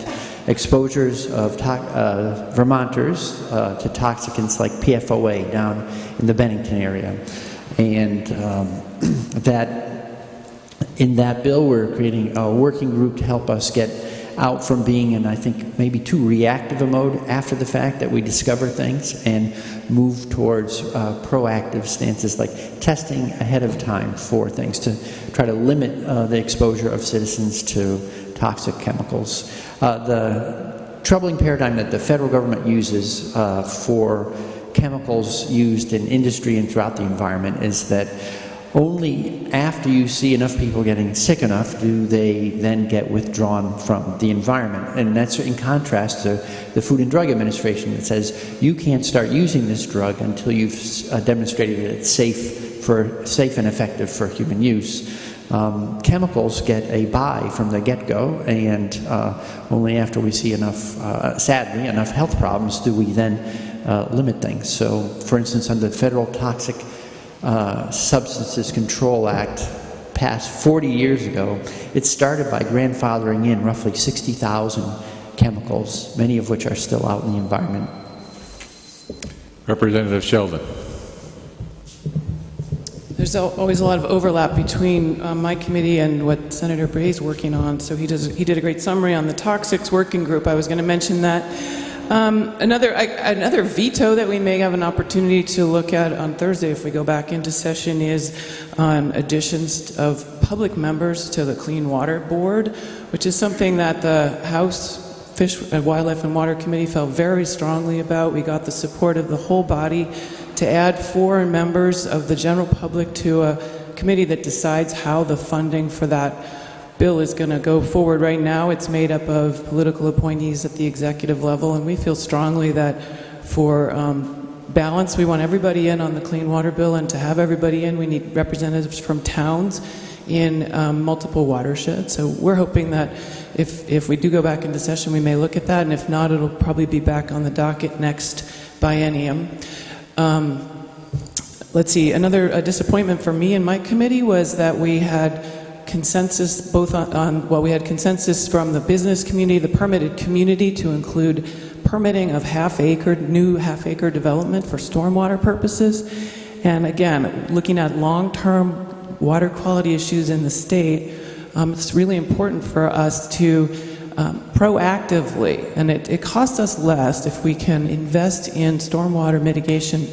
exposures of Vermonters to toxicants like PFOA down in the Bennington area. And in that bill, we're creating a working group to help us get out from being in, I think, maybe too reactive a mode after the fact that we discover things, and move towards proactive stances like testing ahead of time for things to try to limit the exposure of citizens to toxic chemicals. The troubling paradigm that the federal government uses for chemicals used in industry and throughout the environment is that Only after you see enough people getting sick enough do they then get withdrawn from the environment. And that's in contrast to the Food and Drug Administration that says you can't start using this drug until you've demonstrated that it's safe and effective for human use. Chemicals get a buy from the get-go, and only after we see enough, sadly, enough health problems do we then limit things. So, for instance, under the Federal Toxic Substances Control Act, passed 40 years ago, it started by grandfathering in roughly 60,000 chemicals, many of which are still out in the environment. Representative Sheldon. There's always a lot of overlap between my committee and what Senator Bray is working on. So he did a great summary on the toxics working group. I was going to mention that. Another veto that we may have an opportunity to look at on Thursday if we go back into session is on additions of public members to the Clean Water Board, which is something that the House Fish, Wildlife and Water Committee felt very strongly about. We got the support of the whole body to add 4 members of the general public to a committee that decides how the funding for that bill is going to go forward. Right now it's made up of political appointees at the executive level, and we feel strongly that for balance, we want everybody in on the Clean Water Bill, and to have everybody in, we need representatives from towns in multiple watersheds. So we're hoping that if we do go back into session, we may look at that, and if not, it'll probably be back on the docket next biennium. Let's see, another disappointment for me and my committee was that we had consensus both we had consensus from the business community, the permitted community, to include permitting of new half-acre development for stormwater purposes. And again, looking at long-term water quality issues in the state, it's really important for us to proactively, and it costs us less if we can invest in stormwater mitigation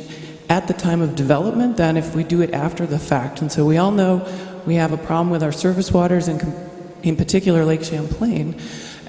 at the time of development than if we do it after the fact. And so we all know we have a problem with our surface waters, in particular Lake Champlain.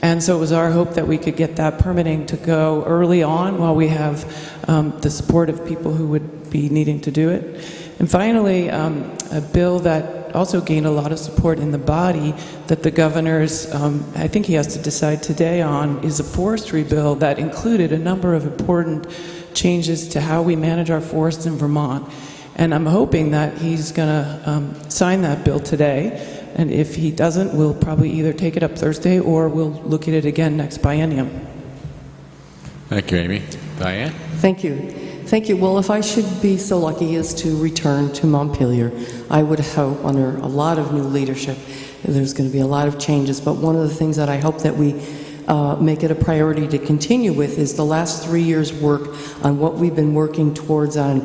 And so it was our hope that we could get that permitting to go early on while we have the support of people who would be needing to do it. And finally, a bill that also gained a lot of support in the body that the governor's, I think he has to decide today on, is a forestry bill that included a number of important changes to how we manage our forests in Vermont. And I'm hoping that he's going to sign that bill today. And if he doesn't, we'll probably either take it up Thursday or we'll look at it again next biennium. Thank you, Amy. Diane? Thank you. Thank you. Well, if I should be so lucky as to return to Montpelier, I would hope under a lot of new leadership, there's going to be a lot of changes. But one of the things that I hope that we make it a priority to continue with is the last 3 years' work on what we've been working towards on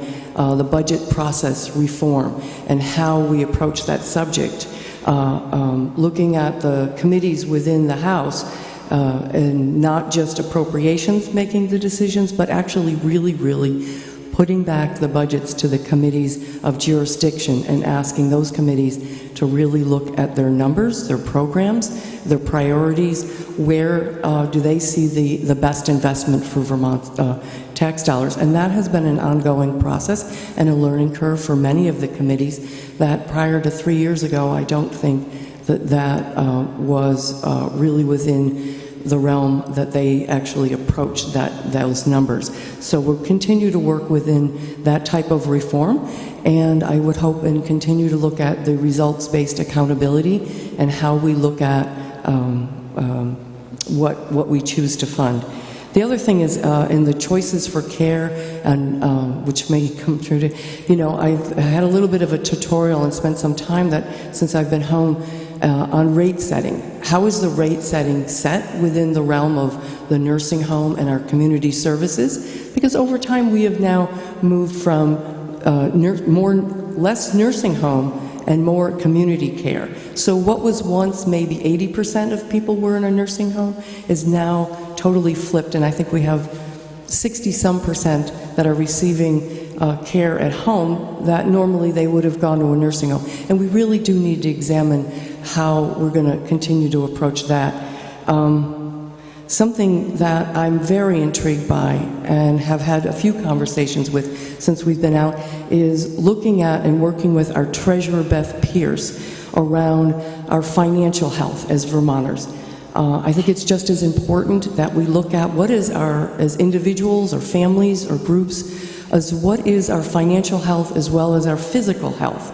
the budget process reform and how we approach that subject. Looking at the committees within the House and not just appropriations making the decisions, but actually really putting back the budgets to the committees of jurisdiction and asking those committees to really look at their numbers, their programs, their priorities, where do they see the best investment for Vermont tax dollars. And that has been an ongoing process and a learning curve for many of the committees that prior to 3 years ago, I don't think that was really within the realm that they actually approached those numbers. So we'll continue to work within that type of reform, and I would hope and continue to look at the results-based accountability and how we look at what we choose to fund. The other thing is in the choices for care, and which may come through to, I've had a little bit of a tutorial and spent some time since I've been home on rate setting. How is the rate setting set within the realm of the nursing home and our community services? Because over time we have now moved from less nursing home and more community care. So what was once maybe 80% of people were in a nursing home is now totally flipped, and I think we have 60-some% that are receiving care at home that normally they would have gone to a nursing home. And we really do need to examine how we're going to continue to approach that. something that I'm very intrigued by and have had a few conversations with since we've been out is looking at and working with our Treasurer Beth Pierce around our financial health as Vermonters. I think it's just as important that we look at what is our, as individuals or families or groups, as what is our financial health as well as our physical health.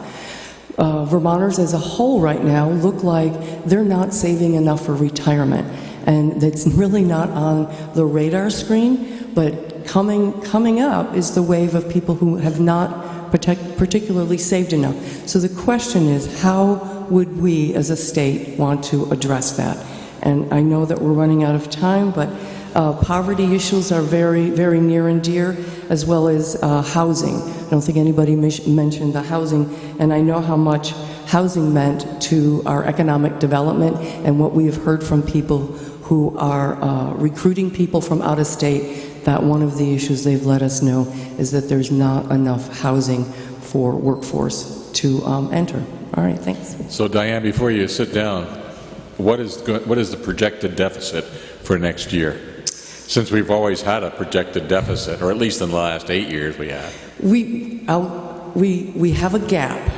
Vermonters as a whole right now look like they're not saving enough for retirement. And it's really not on the radar screen, but coming up is the wave of people who have not particularly saved enough. So the question is, how would we as a state want to address that? And I know that we're running out of time, but poverty issues are very, very near and dear, as well as housing. I don't think anybody mentioned the housing, and I know how much housing meant to our economic development and what we have heard from people who are recruiting people from out of state, that one of the issues they've let us know is that there's not enough housing for workforce to enter. All right, thanks. So Diane, before you sit down, what is the projected deficit for next year? Since we've always had a projected deficit, or at least in the last 8 years we have. We have a gap.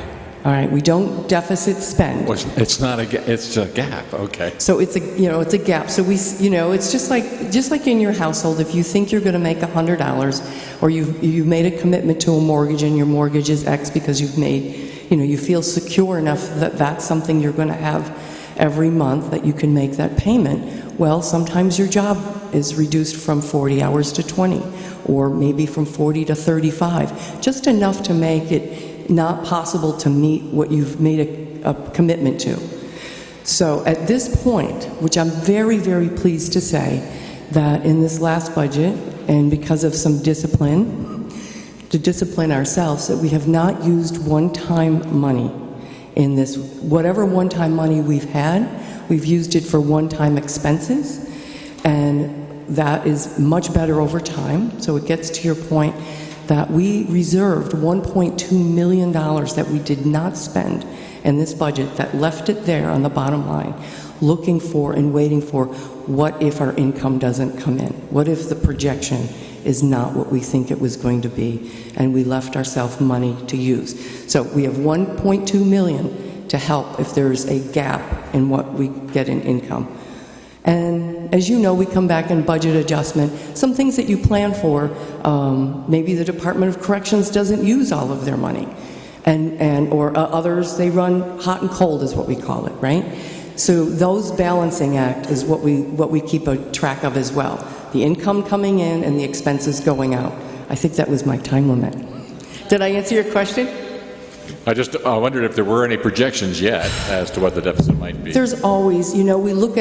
All right, we don't deficit spend. Well, it's not a gap. It's a gap. Okay. So it's a gap. So it's just like in your household. If you think you're going to make $100, or you've made a commitment to a mortgage and your mortgage is X because you've made, you feel secure enough that that's something you're going to have every month that you can make that payment. Well, sometimes your job is reduced from 40 hours to 20, or maybe from 40 to 35, just enough to make it not possible to meet what you've made a commitment to. So at this point, which I'm very, very pleased to say, that in this last budget, and because of some discipline, to discipline ourselves, that we have not used one-time money in this. Whatever one-time money we've had, we've used it for one-time expenses, and that is much better over time. So it gets to your point that we reserved $1.2 million that we did not spend in this budget, that left it there on the bottom line, looking for and waiting for what if our income doesn't come in? What if the projection is not what we think it was going to be, and we left ourselves money to use? So we have $1.2 million to help if there's a gap in what we get in income. And as you know, we come back in budget adjustment. Some things that you plan for, maybe the Department of Corrections doesn't use all of their money, or others, they run hot and cold is what we call it, right? So those balancing act is what we keep a track of as well. The income coming in and the expenses going out. I think that was my time limit. Did I answer your question? I wondered if there were any projections yet as to what the deficit might be. There's always, we look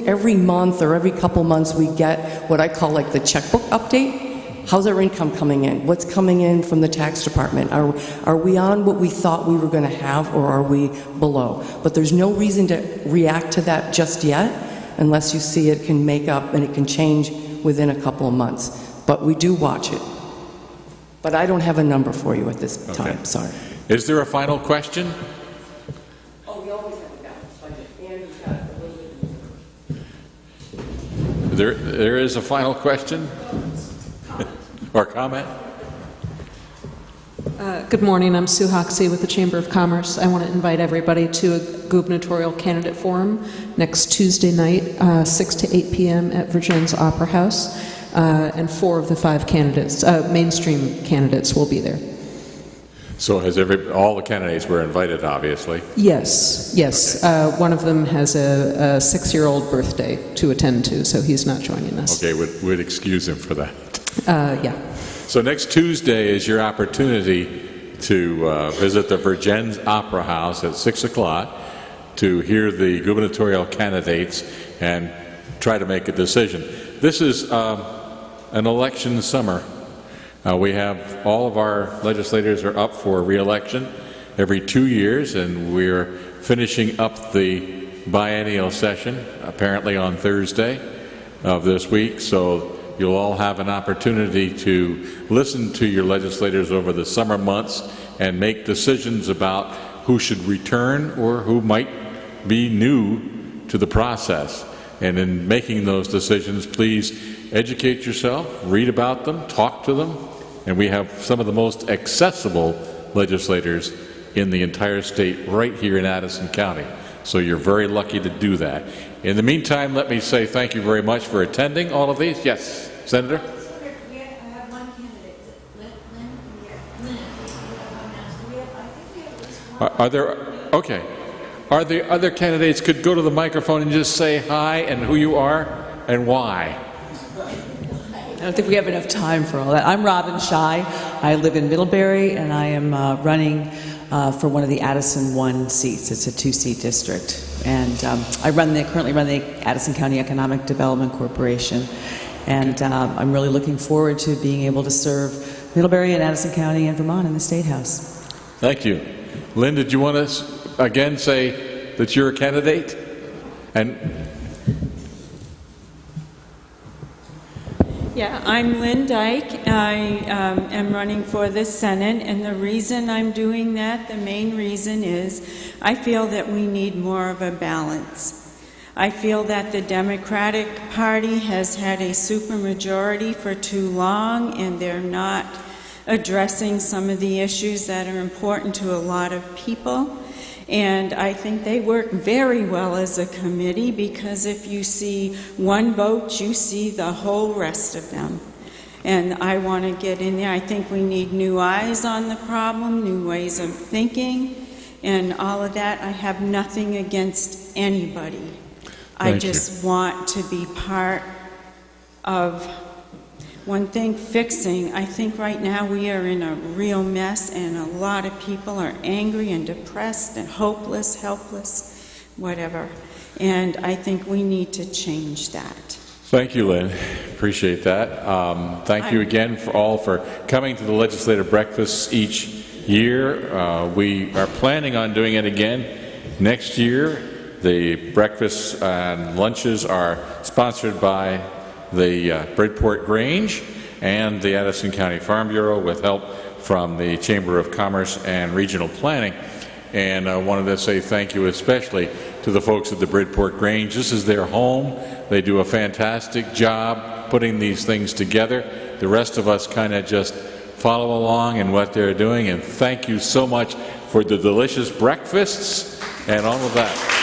every month or every couple months, we get what I call like the checkbook update. How's our income coming in? What's coming in from the tax department? Are we on what we thought we were going to have, or are we below? But there's no reason to react to that just yet unless you see it can make up and it can change within a couple of months. But we do watch it. But I don't have a number for you at this time, sorry. Is there a final question? Oh, we always have a balanced budget. Andy's got a little bit. There is a final question? Or comment? Good morning. I'm Sue Hoxie with the Chamber of Commerce. I want to invite everybody to a gubernatorial candidate forum next Tuesday night, 6 to 8 p.m. at Virginia's Opera House. And 4 of the 5 candidates, mainstream candidates, will be there. So has all the candidates were invited, obviously? Yes, yes. Okay. One of them has a 6-year-old birthday to attend to, so he's not joining us. Okay, we'd excuse him for that. Yeah. So next Tuesday is your opportunity to visit the Virginia's Opera House at 6 o'clock to hear the gubernatorial candidates and try to make a decision. This is an election summer. We have all of our legislators are up for re-election every 2 years, and we're finishing up the biennial session apparently on Thursday of this week. So you'll all have an opportunity to listen to your legislators over the summer months and make decisions about who should return or who might be new to the process. And in making those decisions, please educate yourself, read about them, talk to them. And we have some of the most accessible legislators in the entire state right here in Addison County. So you're very lucky to do that. In the meantime, let me say thank you very much for attending all of these. Yes, Senator? Are there, okay. Are there other candidates could go to the microphone and just say hi and who you are and why? I don't think we have enough time for all that. I'm Robin Shy. I live in Middlebury, and I am running for one of the Addison 1 seats. It's a 2-seat district. And I currently run the Addison County Economic Development Corporation. And I'm really looking forward to being able to serve Middlebury and Addison County and Vermont in the State House. Thank you. Lynn, did you want to again say that you're a candidate? And Yeah, I'm Lynn Dyke. I am running for the Senate, and the reason I'm doing that, the main reason is I feel that we need more of a balance. I feel that the Democratic Party has had a supermajority for too long, and they're not addressing some of the issues that are important to a lot of people. And I think they work very well as a committee, because if you see one vote, you see the whole rest of them. And I want to get in there. I think we need new eyes on the problem, new ways of thinking, and all of that. I have nothing against anybody. I just want to be part of one thing, fixing. I think right now we are in a real mess, and a lot of people are angry and depressed and hopeless, helpless, whatever. And I think we need to change that. thank you, Lynn. Appreciate that. Thank you again for coming to the legislative breakfast each year. We are planning on doing it again next year. The breakfasts and lunches are sponsored by the Bridport Grange and the Addison County Farm Bureau with help from the Chamber of Commerce and Regional Planning. And I wanted to say thank you especially to the folks at the Bridport Grange. This is their home. They do a fantastic job putting these things together. The rest of us kind of just follow along in what they're doing. And thank you so much for the delicious breakfasts and all of that.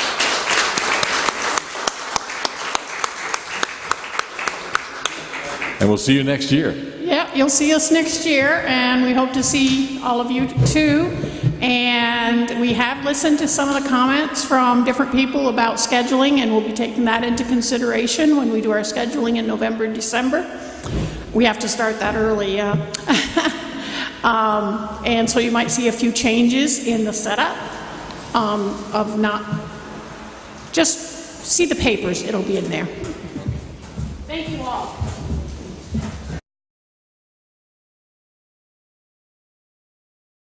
And we'll see you next year. Yeah, you'll see us next year, and we hope to see all of you too. And we have listened to some of the comments from different people about scheduling, and we'll be taking that into consideration when we do our scheduling in November and December. We have to start that early, and so you might see a few changes in the setup of not, just see the papers, it'll be in there. Thank you all.